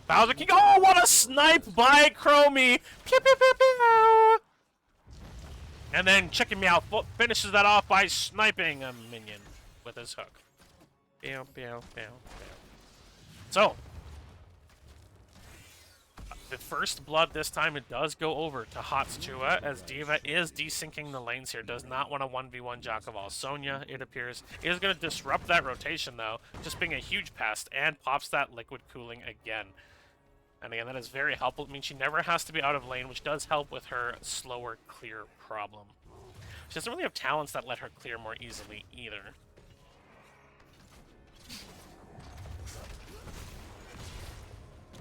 Bowser King, oh, what a snipe by Chromie! Pew, pew, pew, pew! And then Chicken Meow finishes that off by sniping a minion with his hook. Bow, bow, bow, bow. So, the first blood this time, it does go over to HoTS Tuah, as Diva is desyncing the lanes here. Does not want a 1v1 Jacobal. Sonya, it appears, is going to disrupt that rotation, though, just being a huge pest, and pops that Liquid Cooling again. And again, that is very helpful. It means she never has to be out of lane, which does help with her slower clear problem. She doesn't really have talents that let her clear more easily either.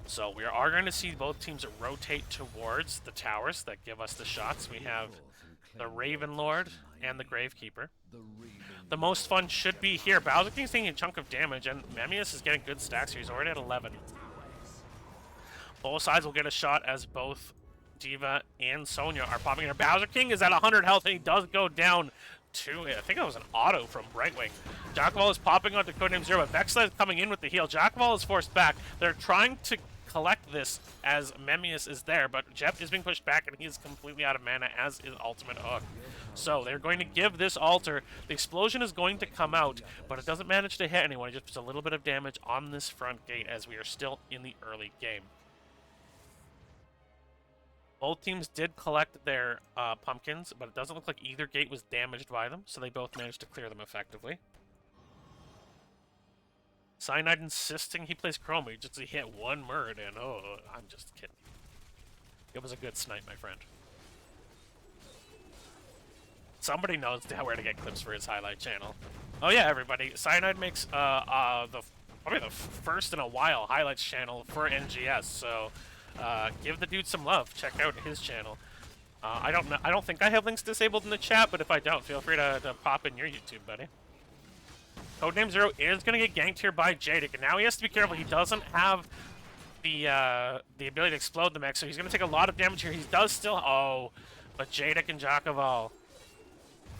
So we are going to see both teams rotate towards the towers that give us the shots. We have the Raven Lord and the Gravekeeper. The most fun should be here. Bowser King's taking a chunk of damage, and Memmius is getting good stacks here. He's already at 11. Both sides will get a shot as both Diva and Sonya are popping in. Bowser King is at 100 health, and he does go down to, I think that was an auto from Brightwing. Jacobal is popping onto codename 0, but Vexta is coming in with the heal. Jacobal is forced back. They're trying to collect this as Memmius is there, but Jep is being pushed back and he is completely out of mana as is ultimate hook. So they're going to give this altar. The explosion is going to come out, but it doesn't manage to hit anyone. It just puts a little bit of damage on this front gate as we are still in the early game. Both teams did collect their pumpkins, but it doesn't look like either gate was damaged by them, so they both managed to clear them effectively. Cyanide insisting he plays Chromie just to hit one Murd, and oh, I'm just kidding. It was a good snipe, my friend. Somebody knows where to get clips for his highlight channel. Oh yeah, everybody. Cyanide makes probably the first in a while highlights channel for NGS, so give the dude some love. Check out his channel. I don't think I have links disabled in the chat, but if I don't, feel free to pop in your YouTube, buddy. Codename Zero is going to get ganked here by Jadic, and now he has to be careful. He doesn't have the ability to explode the mech, so he's going to take a lot of damage here. He does still... Oh, but Jadic and Jakoval,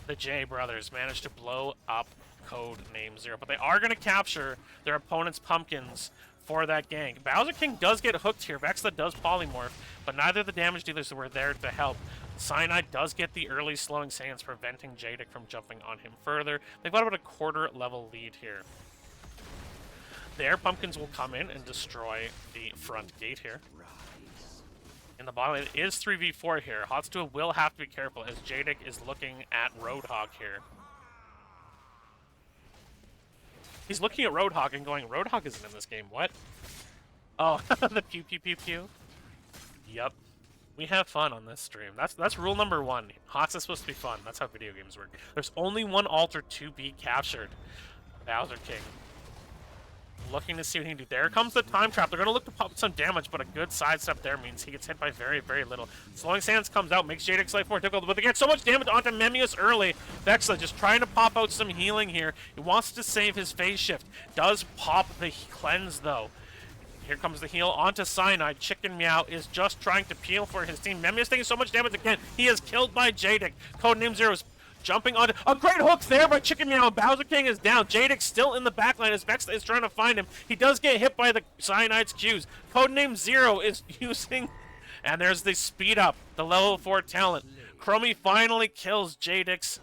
the J brothers, managed to blow up Codename Zero. But they are going to capture their opponent's pumpkins for that gank. Bowser King does get hooked here. Vexa does polymorph, but neither of the damage dealers were there to help. Cyanide does get the early slowing sands, preventing Jadic from jumping on him further. They've got about a quarter level lead here. The air pumpkins will come in and destroy the front gate here. In the bottom, it is 3v4 here. HoTS will have to be careful as Jadic is looking at Roadhog here. He's looking at Roadhog and going, Roadhog isn't in this game, what? Oh, the pew pew pew pew. Yep. We have fun on this stream. That's rule number one. HoTS is supposed to be fun. That's how video games work. There's only one altar to be captured. Bowser King. Looking to see what he can do. There comes the time trap. They're going to look to pop some damage, but a good sidestep there means he gets hit by very, very little. Slowing Sands comes out, makes Jadic's life more difficult, but they get so much damage onto Memmius early. Vexa just trying to pop out some healing here. He wants to save his phase shift. Does pop the cleanse, though. Here comes the heal onto Cyanide. Chicken Meow is just trying to peel for his team. Memmius taking so much damage again. He is killed by Jadic. Codename Zero is jumping on a great hook there by Chicken Meow. Bowser King is down. Jadic still in the backline as Vexa is trying to find him. He does get hit by the Cyanide's Qs. Codename Zero is using... And there's the speed up. The level 4 talent. Chromie finally kills Jadic's...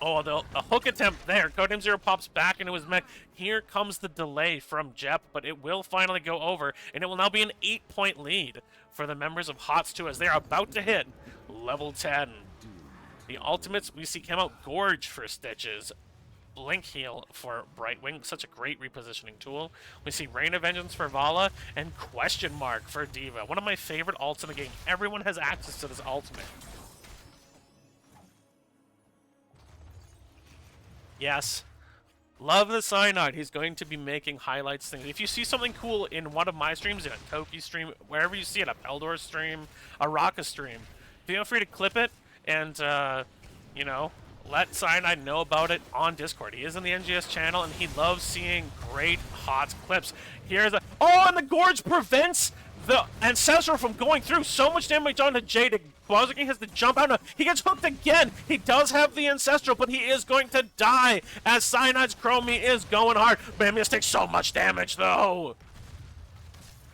Oh, a hook attempt there. Codename Zero pops back into his mech. Here comes the delay from Jep, but it will finally go over, and it will now be an 8-point lead for the members of HoTS as they are about to hit level 10. The ultimates we see come out Gorge for Stitches, Blink Heal for Brightwing, such a great repositioning tool. We see Rain of Vengeance for Vala, and Question Mark for Diva. One of my favorite ults in the game. Everyone has access to this ultimate. Yes. Love the Cyanide. He's going to be making highlights things. If you see something cool in one of my streams, in a Toki stream, wherever you see it, a Peldor stream, a Raka stream, feel free to clip it and, you know, let Cyanide know about it on Discord. He is in the NGS channel, and he loves seeing great HoTS clips. Here's a... Oh, and the Gorge prevents the Ancestral from going through. So much damage onto Jadic. Bowser King has to jump out. No, he gets hooked again. He does have the Ancestral, but he is going to die as Cyanide's Chromie is going hard. Memmius takes so much damage, though.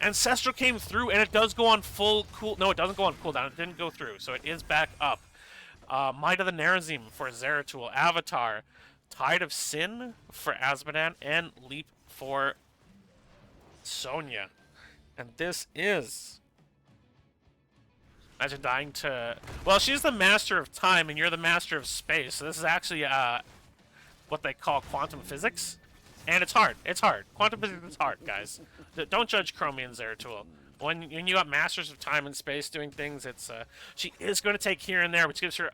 Ancestral came through, and it does go on full cool... No, it doesn't go on cooldown. It didn't go through, so it is back up. Might of the Nerazim for Zeratul. Avatar. Tide of Sin for Azmodan. And Leap for Sonya. And this is... Imagine dying to... Well, she's the master of time, and you're the master of space. So this is actually what they call quantum physics. And it's hard. It's hard. Quantum physics is hard, guys. Don't judge Chromie and Zeratul. When you got masters of time and space doing things, it's... she is going to take here and there, which gives her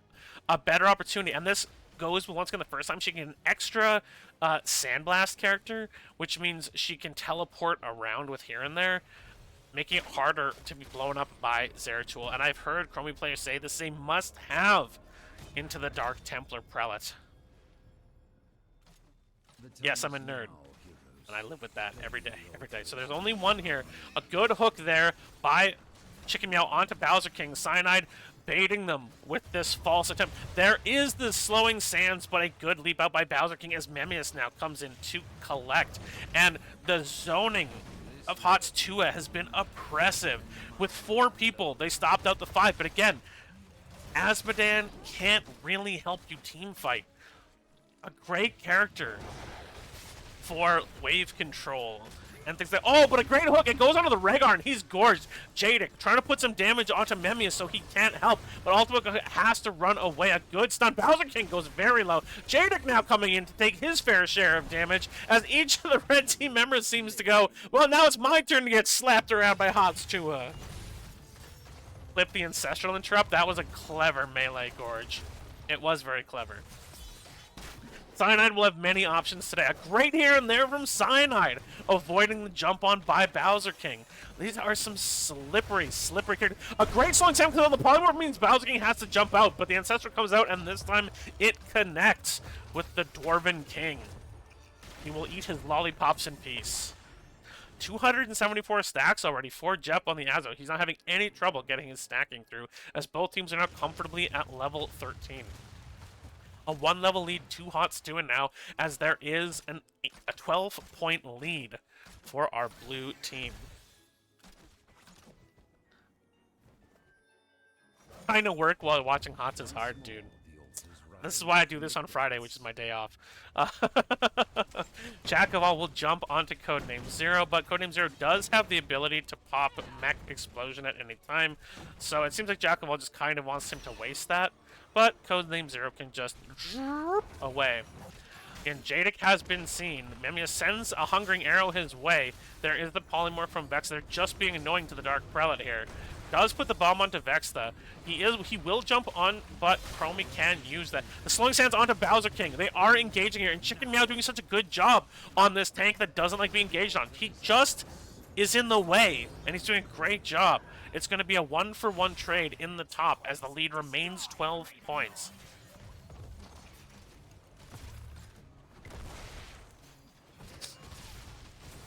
a better opportunity. And this goes with, once again, the first time she can get an extra Sandblast character, which means she can teleport around with here and there, making it harder to be blown up by Zeratul. And I've heard Chromie players say this is a must-have into the Dark Templar Prelate. Yes, I'm a nerd, and I live with that every day, So there's only one here. A good hook there by Chicken Meow onto Bowser King. Cyanide baiting them with this false attempt. There is the slowing sands, but a good leap out by Bowser King as Memmius now comes in to collect. And the zoning of HoTS Tuah has been oppressive. With 4 people, they stopped out the 5. But again, Azmodan can't really help you team fight. A great character for wave control and things like oh, but a great hook. It goes onto the Rhaegar, and he's gorged. Jadik trying to put some damage onto Memmius so he can't help, but ultimately has to run away. A good stun. Bowser King goes very low. Jadik now coming in to take his fair share of damage as each of the red team members seems to go, well, now it's my turn to get slapped around by HoTS Tuah. Flip the Ancestral Interrupt. That was a clever melee gorge. It was very clever. Cyanide will have many options today. A great here and there from Cyanide, avoiding the jump on by Bowser King. These are some slippery characters. A great slowing Sam kill on the polymorph means Bowser King has to jump out, but the Ancestral comes out, and this time it connects with the Dwarven King. He will eat his lollipops in peace. 274 stacks already for Jep on the Azo. He's not having any trouble getting his stacking through, as both teams are now comfortably at level 13. A 1-level lead to HoTS Tuah now, as there is a 12-point lead for our blue team. Trying to work while watching HoTS is hard, dude. This is why I do this on Friday, which is my day off. Jack of All will jump onto Codename Zero, but Codename Zero does have the ability to pop Mech Explosion at any time, so it seems like Jack of All just kind of wants him to waste that. But Codename Zero can just drop away. And Jadik has been seen. Memmius sends a Hungering Arrow his way. There is the Polymorph from Vex. They're just being annoying to the Dark Prelate here. Does put the bomb onto Vexta. He will jump on, but Chromie can use that. The slowing sands onto Bowser King. They are engaging here, and Chicken Meow doing such a good job on this tank that doesn't like being engaged on. He just is in the way, and he's doing a great job. It's going to be a 1-for-1 trade in the top as the lead remains 12 points.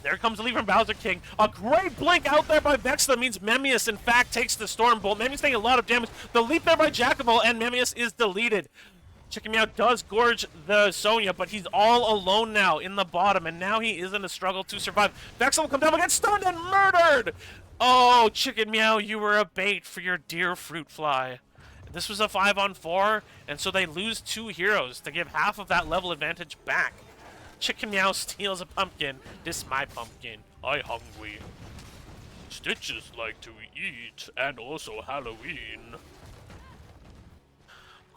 There comes the lead from Bowser King. A great blink out there by Vex. That means Memmius, in fact, takes the Storm Bolt. Memmius taking a lot of damage. The leap there by Jackable, and Memmius is deleted. Chicken Meow does gorge the Sonya, but he's all alone now in the bottom, and now he is in a struggle to survive. Vex will come down, but gets stunned and murdered! Oh, Chicken Meow, you were a bait for your dear Fruit Fly. This was a 5-on-4, and so they lose 2 heroes to give half of that level advantage back. Chicken Meow steals a pumpkin. This my pumpkin. I hungry. Stitches like to eat, and also Halloween.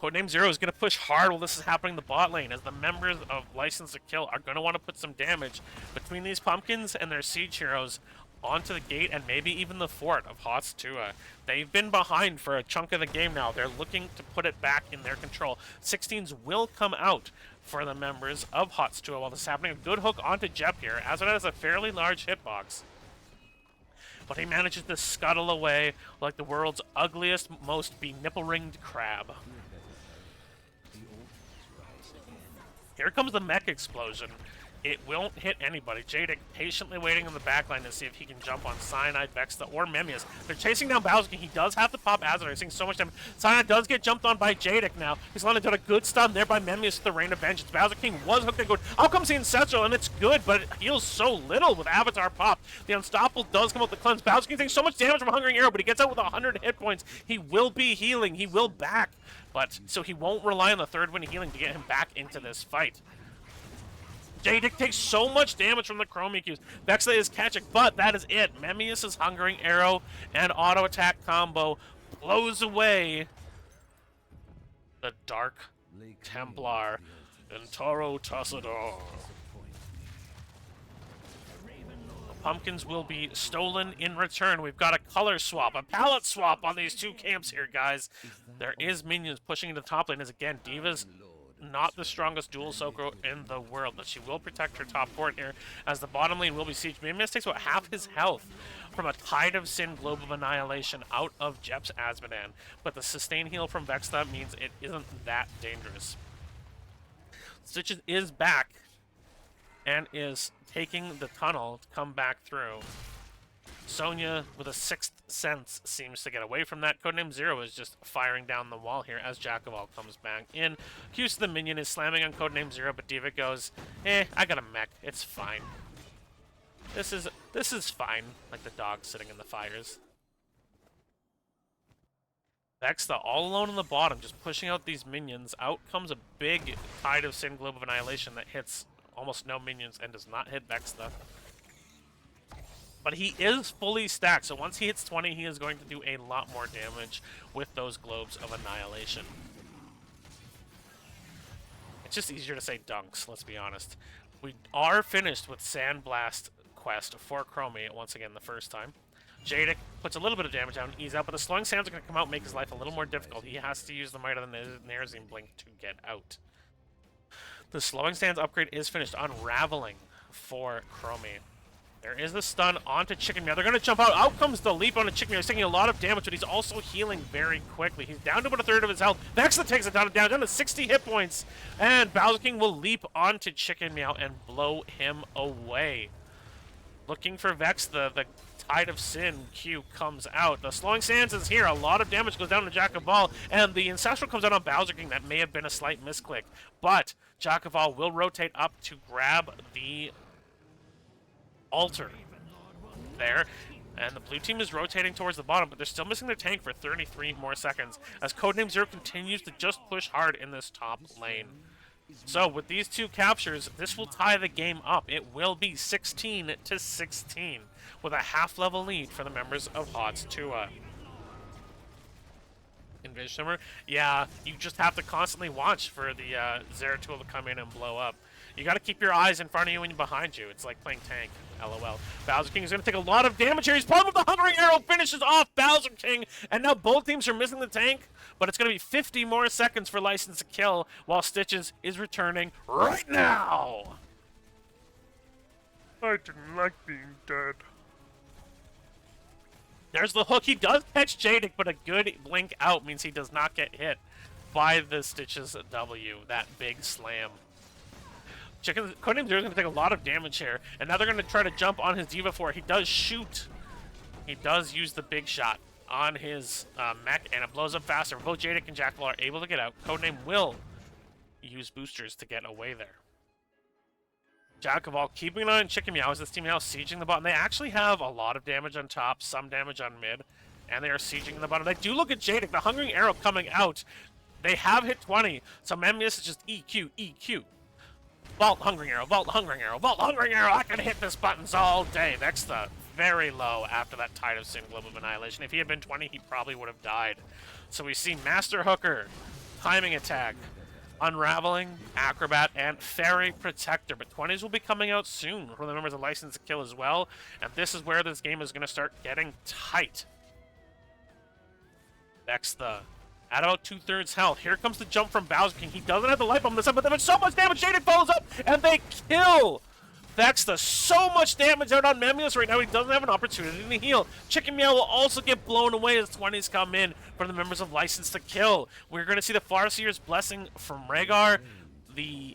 Codename Zero is going to push hard while this is happening in the bot lane, as the members of License to Kill are going to want to put some damage between these pumpkins and their siege heroes onto the gate and maybe even the fort of HoTS Tuah. They've been behind for a chunk of the game now. They're looking to put it back in their control. 16s will come out for the members of HoTS Tuah while this is happening. A good hook onto Jep here, as it has a fairly large hitbox. But he manages to scuttle away like the world's ugliest, most be-nipple-ringed crab. Here comes the Mech Explosion. It won't hit anybody. Jadik patiently waiting in the backline to see if he can jump on Cyanide, Vexta, or Memmius. They're chasing down Bowser King. He does have to pop Azure. He's seeing so much damage. Cyanide does get jumped on by Jadik now. He's landed on a good stun there by Memmius with the Rain of Vengeance. Bowser King was hooked and good. Out comes the Ancestral, and it's good, but it heals so little with Avatar pop. The Unstoppable does come out the cleanse. Bowser King takes so much damage from Hungering Arrow, but he gets out with 100 hit points. He will be healing. He will back. But so he won't rely on the third wind healing to get him back into this fight. Jadik takes so much damage from the Chromie Qs. Vexta is catching, but that is it. Memmius' Hungering Arrow and auto attack combo blows away the Dark Templar and Taro Tassadar. Pumpkins will be stolen in return. We've got a color swap, a palette swap on these 2 camps here, guys. There is minions pushing into the top lane as, again, Diva's not the strongest dual Sokro in the world, but she will protect her top fort here as the bottom lane will be sieged. Memmius takes about half his health from a Tide of Sin Globe of Annihilation out of Jep's Azmodan, but the sustain heal from Vexta means it isn't that dangerous. Stitches is back and is taking the tunnel to come back through. Sonya, with a 6th sense, seems to get away from that. Codename Zero is just firing down the wall here as Jack of All comes back in. Hughes the minion is slamming on Codename Zero, but Diva goes, I got a mech. It's fine. This is This is fine, like the dog sitting in the fires. Vexta all alone on the bottom, just pushing out these minions. Out comes a big Tide of Sin Globe of Annihilation that hits almost no minions and does not hit Vexta. But he is fully stacked, so once he hits 20, he is going to do a lot more damage with those Globes of Annihilation. It's just easier to say dunks, let's be honest. We are finished with Sandblast quest for Chromie once again the first time. Jadic puts a little bit of damage down, ease out, but the slowing sands are going to come out and make his life a little more difficult. He has to use the Might of the Nerazine Blink to get out. The slowing sands upgrade is finished, unraveling for Chromie. There is the stun onto Chicken Meow. They're going to jump out. Out comes the leap onto Chicken Meow. He's taking a lot of damage, but he's also healing very quickly. He's down to about a third of his health. Vexta takes it down to 60 hit points. And Bowser King will leap onto Chicken Meow and blow him away. Looking for Vexta, the Tide of Sin Q comes out. The Slowing Sands is here. A lot of damage goes down to Jack of All. And the Ancestral comes out on Bowser King. That may have been a slight misclick. But Jack of All will rotate up to grab the altar there, and the blue team is rotating towards the bottom, but they're still missing their tank for 33 more seconds as Codename Zero continues to just push hard in this top lane. So with these two captures, this will tie the game up. It will be 16-16 with a half-level lead for the members of HoTS Tuah. Invis Shimmer, yeah, you just have to constantly watch for the Zeratul to come in and blow up. You got to keep your eyes in front of you and behind you. It's like playing tank. LOL. Bowser King is going to take a lot of damage here. He's pulling with the Hungering Arrow, finishes off Bowser King, and now both teams are missing the tank, but it's going to be 50 more seconds for License to Kill while Stitches is returning right now. I didn't like being dead. There's the hook. He does catch Jadic, but a good blink out means he does not get hit by the Stitches W, that big slam. Codename Zero is going to take a lot of damage here, and now they're going to try to jump on his Diva 4. He does shoot. He does use the big shot on his mech, and it blows up faster. Both Jadic and Jackal are able to get out. Codename will use boosters to get away there. Jack of All keeping an eye on Chicken Meow as this team now sieging the bottom. They actually have a lot of damage on top, some damage on mid, and they are sieging the bottom. They do look at Jadic, the Hungering Arrow coming out. They have hit 20, so Memmius is just EQ, EQ. Vault Hungering Arrow, Vault Hungering Arrow, Vault Hungering Arrow. I can hit this buttons all day. Vexta very low after that Tide of Sin Globe of Annihilation. If he had been 20, he probably would have died. So we see Master Hooker, Timing Attack, Unraveling, Acrobat, and Fairy Protector. But 20s will be coming out soon for the members of License to Kill as well. And this is where this game is going to start getting tight. Vexta at about 2/3 health. Here comes the jump from Bowser King. He doesn't have the light bomb this time, but there's so much damage. Jaded follows up, and they kill Vexta. So much damage out on Memmius right now. He doesn't have an opportunity to heal. Chicken Meow will also get blown away as 20s come in for the members of License to Kill. We're going to see the Farseer's Blessing from Rhaegar, the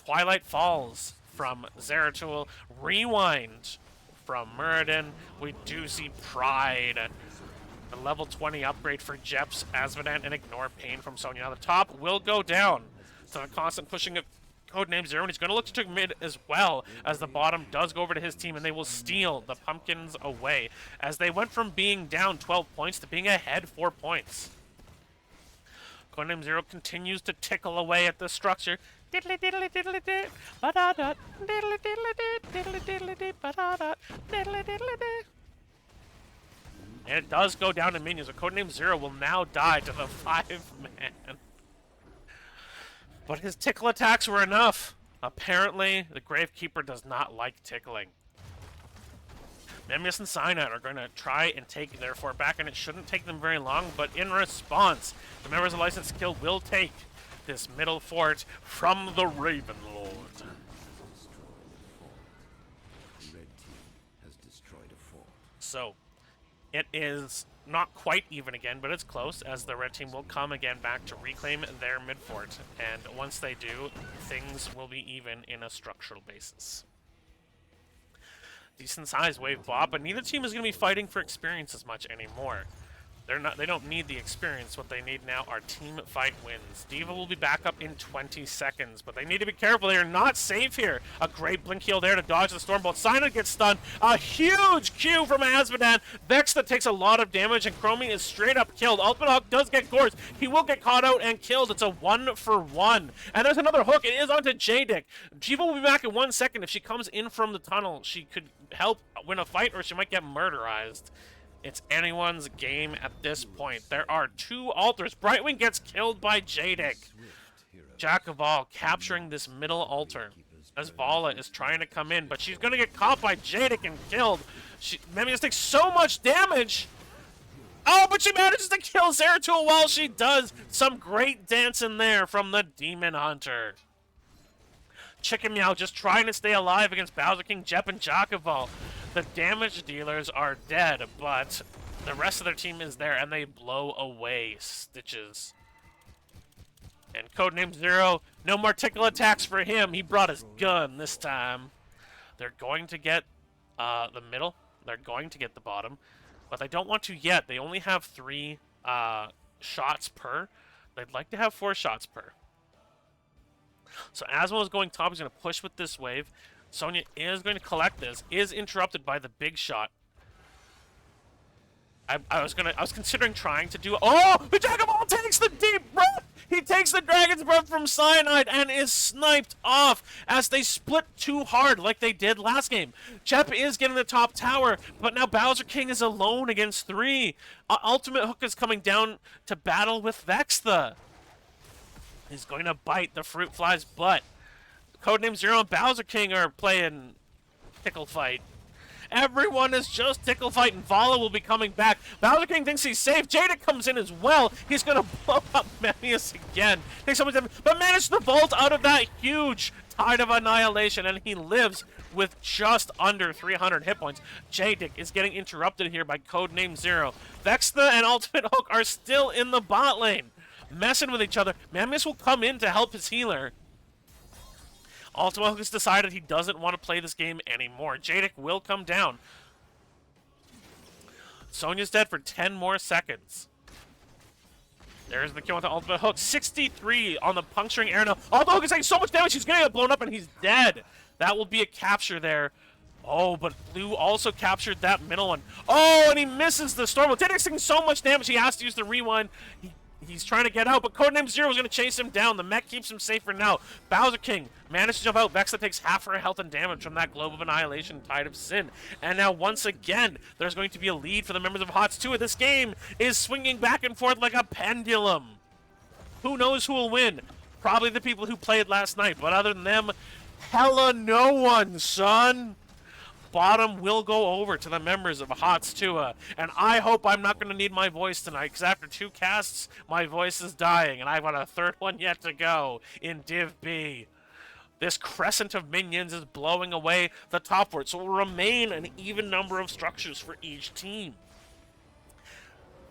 Twilight Falls from Zeratul, Rewind from Muradin. We do see Pride. A level 20 upgrade for Jeps, Asmodant, and Ignore Pain from Sonya. Now the top will go down. So the constant pushing of Codename Zero, and he's going to look to take mid as well, as the bottom does go over to his team, and they will steal the pumpkins away, as they went from being down 12 points to being ahead 4 points. Codename Zero continues to tickle away at the structure. Diddly diddly diddly did, ba-da-da, diddly diddly did, diddly diddly did, ba-da-da, diddly diddly did. And it does go down to minions, but Codename Zero will now die to the 5-man. But his tickle attacks were enough. Apparently, the Gravekeeper does not like tickling. Memmius and Cyanide are going to try and take their fort back, and it shouldn't take them very long, but in response, the members of License Kill will take this middle fort from the Raven Lord. Red team has destroyed a fort. So, it is not quite even again, but it's close, as the red team will come again back to reclaim their mid fort. And once they do, things will be even in a structural basis. Decent size wave bot, but neither team is going to be fighting for experience as much anymore. They don't need the experience. What they need now are team fight wins. D.Va will be back up in 20 seconds, but they need to be careful. They are not safe here. A great blink heal there to dodge the Stormbolt. Cyanide gets stunned. A huge Q from Azmodan. Vex that takes a lot of damage, and Chromie is straight up killed. Ultimate Hook does get Gorz. He will get caught out and killed. It's a 1-for-1. And there's another hook. It is onto J-Dick. D.Va will be back in 1 second. If she comes in from the tunnel, she could help win a fight, or she might get murderized. It's anyone's game at this point. There are 2 altars. Brightwing gets killed by J-Dick. Jack of all capturing this middle altar as Vala is trying to come in, but she's going to get caught by J-Dick and killed. Memmius takes so much damage. Oh, but she manages to kill Zeratul while she does. Some great dancing there from the Demon Hunter. Chicken Meow just trying to stay alive against Bowser King, Jep, and Jacoval. The damage dealers are dead, but the rest of their team is there, and they blow away Stitches. And Codename Zero, no more tickle attacks for him. He brought his gun this time. They're going to get the middle. They're going to get the bottom, but they don't want to yet. They only have 3 shots per. They'd like to have 4 shots per. So Asmo is going top. He's going to push with this wave. Sonya is going to collect this. Is interrupted by the big shot. I was considering trying to do. Oh, the Jagaball takes the deep breath. He takes the Dragon's Breath from Cyanide and is sniped off as they split too hard like they did last game. Jep is getting the top tower, but now Bowser King is alone against 3. Ultimate Hook is coming down to battle with Vextha. He's going to bite the Fruit Fly's butt. Codename Zero and Bowser King are playing tickle fight. Everyone is just tickle fight, and Vala will be coming back. Bowser King thinks he's safe. Jada comes in as well. He's going to blow up Memmius again. Takes so much damage, but managed to vault out of that huge Tide of Annihilation, and he lives with just under 300 hit points. J-Dick is getting interrupted here by Codename Zero. Vextha and Ultimate Hook are still in the bot lane, messing with each other. Memmius will come in to help his healer. Ultimate Hook has decided he doesn't want to play this game anymore. J-Dick will come down. Sonya's dead for 10 more seconds. There's the kill with the Ultimate Hook. 63 on the puncturing air now. Ultimate Hook is taking so much damage, he's going to get blown up and he's dead. That will be a capture there. Oh, but Blue also captured that middle one. Oh, and he misses the Storm. J-Dick's taking so much damage, he has to use the rewind. He's trying to get out, but Codename Zero is going to chase him down. The mech keeps him safe for now. Bowser King managed to jump out. Vexa takes half her health and damage from that Globe of Annihilation, Tide of Sin. And now, once again, there's going to be a lead for the members of HoTS 2. This game is swinging back and forth like a pendulum. Who knows who will win? Probably the people who played last night, but other than them, hella no one, son. Bottom will go over to the members of HoTS 2, and I hope I'm not going to need my voice tonight, because after 2 casts, my voice is dying, and I've got a 3rd one yet to go in Div B. This crescent of minions is blowing away the top fort, so it will remain an even number of structures for each team.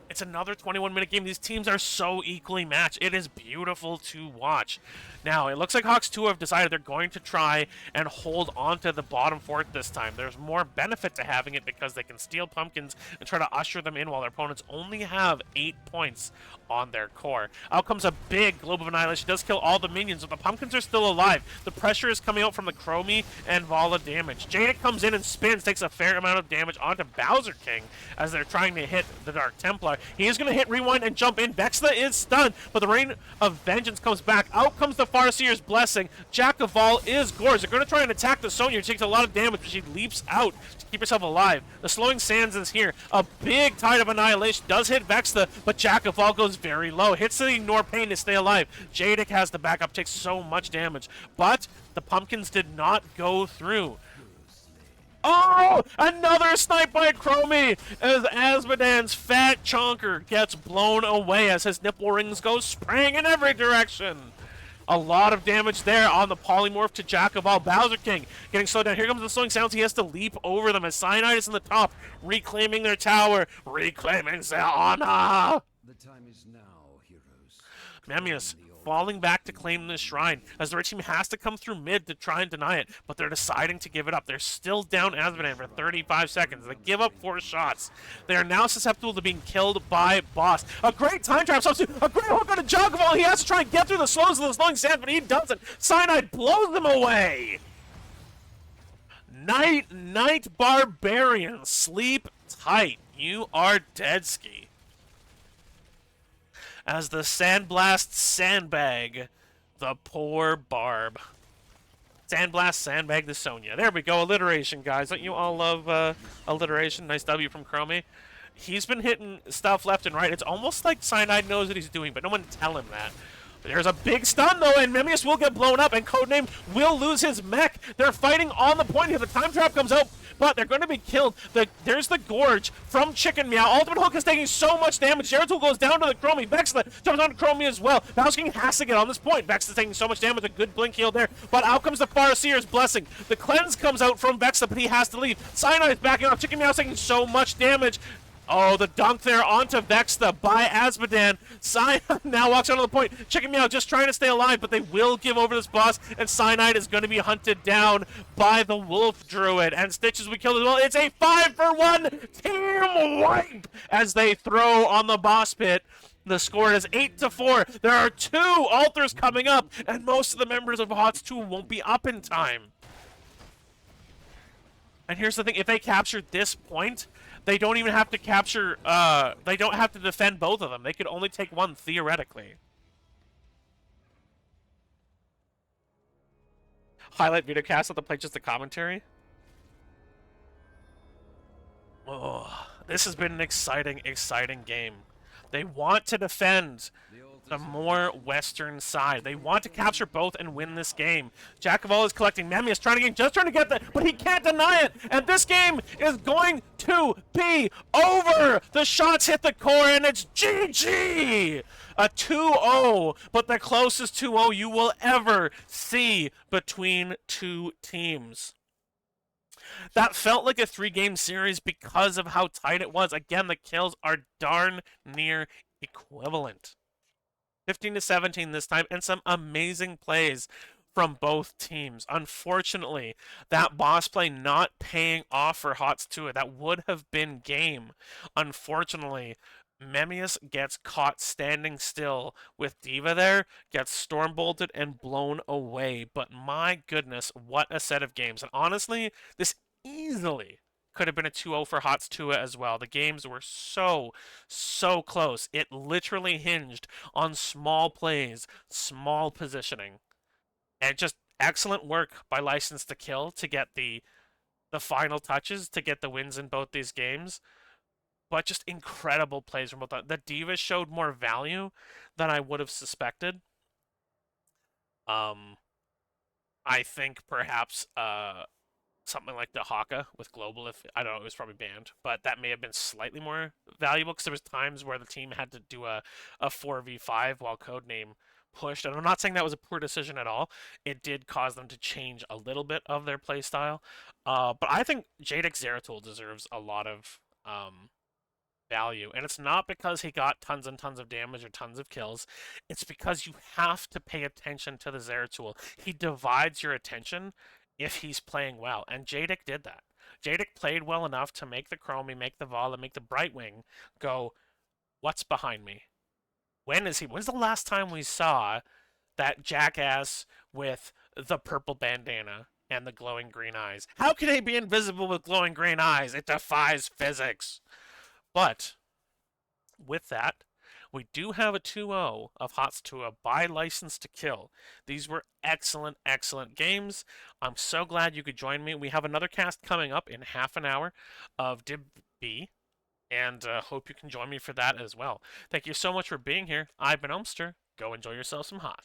It's another 21-minute game. These teams are so equally matched. It is beautiful to watch. Now, it looks like HoTS 2 have decided they're going to try and hold on to the bottom fort this time. There's more benefit to having it because they can steal pumpkins and try to usher them in while their opponents only have 8 points on their core. Out comes a big Globe of Annihilation. Does kill all the minions, but the pumpkins are still alive. The pressure is coming out from the Chromie and Vala damage. Jada comes in and spins, takes a fair amount of damage onto Bowser King as they're trying to hit the Dark Templar. He is going to hit rewind and jump in. Vextha is stunned, but the Rain of Vengeance comes back. Out comes the Farseer's Blessing. Jack of all is Gorz. They're going to try and attack the Sonya. She takes a lot of damage, but she leaps out to keep herself alive. The Slowing Sands is here. A big Tide of Annihilation does hit Vextha, but Jack of all goes very low. Hits the Ignore Pain to stay alive. Jadic has the backup, takes so much damage, but the pumpkins did not go through. Oh! Another snipe by Chromie as Azmodan's fat chonker gets blown away as his nipple rings go spraying in every direction. A lot of damage there on the polymorph to Jack of all. Bowser King getting slowed down. Here comes the Slowing Sounds. He has to leap over them as Cyanide is in the top, reclaiming their tower, reclaiming their honor. The time is now, heroes. Memmius Claim the altar. falling back to claim this shrine, as the red team has to come through mid to try and deny it, but they're deciding to give it up. They're still down Asmodan for 35 seconds. They give up 4 shots. They are now susceptible to being killed by Boss. A great time trap substitute, a great hook on a Jogval. He has to try and get through the slows of the slowing sands, but he doesn't. Cyanide blows them away. Night Barbarian, sleep tight. You are dead ski. As the Sandblast sandbag the poor Barb. Sandblast sandbag the Sonya. There we go, alliteration, guys. Don't you all love alliteration? Nice W from Chromie. He's been hitting stuff left and right. It's almost like Cyanide knows what he's doing, but no one tell him that. There's a big stun, though, and Memmius will get blown up, and Codename will lose his mech. They're fighting on the point here. The time trap comes out, but they're going to be killed. There's the Gorge from Chicken Meow. Ultimate Hook is taking so much damage. Zeratul goes down to the Chromie. Vexla jumps on to Chromie as well. Valsking has to get on this point. Vex is taking so much damage. A good blink heal there, but out comes the Farseer's Blessing. The Cleanse comes out from Vexla, but he has to leave. Cyanide is backing up. Chicken Meow is taking so much damage. Oh, the dunk there onto Vexla by Asmodan. Cyanide now walks onto the point. Chicken Meow just trying to stay alive, but they will give over this boss, and Cyanide is going to be hunted down by the Wolf Druid. And Stitches we killed as well. It's a 5-for-1 team wipe as they throw on the boss pit. The score is 8-4. There are 2 altars coming up, and most of the members of HoTS 2 won't be up in time. And here's the thing, if they capture this point, they don't even have to capture, they don't have to defend both of them. They could only take one, theoretically. Highlight videocast of the play, just the commentary. Oh, this has been an exciting game. They want to defend the more western side. They want to capture both and win this game. Jack of all is collecting. Memmius just trying to get that, but he can't deny it. And this game is going to be over. The shots hit the core, and it's GG. A 2-0, but the closest 2-0 you will ever see between 2 teams. That felt like a 3-game series because of how tight it was. Again, the kills are darn near equivalent. 15-17 this time, and some amazing plays from both teams. Unfortunately, that boss play not paying off for HoTS 2. That would have been game. Unfortunately, Memmius gets caught standing still with D.Va there, gets storm bolted and blown away. But my goodness, what a set of games. And honestly, this easily could have been a 2-0 for HoTS 2 as well. The games were so close. It literally hinged on small plays, small positioning. And just excellent work by License to Kill to get the final touches, to get the wins in both these games. But just incredible plays from both. The D.Va showed more value than I would have suspected. I think perhaps something like the Haka with Global, if I don't know, it was probably banned, but that may have been slightly more valuable because there was times where the team had to do a 4v5 while Codename pushed, and I'm not saying that was a poor decision at all. It did cause them to change a little bit of their playstyle, but I think Jadek Zeratul deserves a lot of value, and it's not because he got tons and tons of damage or tons of kills. It's because you have to pay attention to the Zeratul. He divides your attention if he's playing well, and Jadek did that. Jadek played well enough to make the Chromie, make the Vala, make the Brightwing go, what's behind me? When's the last time we saw that jackass with the purple bandana and the glowing green eyes? How can he be invisible with glowing green eyes? It defies physics. But with that, we do have a 2-0 of HoTS 2 by License to Kill. These were excellent games. I'm so glad you could join me. We have another cast coming up in half an hour of Dib B, and hope you can join me for that as well. Thank you so much for being here. I've been Elmster. Go enjoy yourself some HoTS.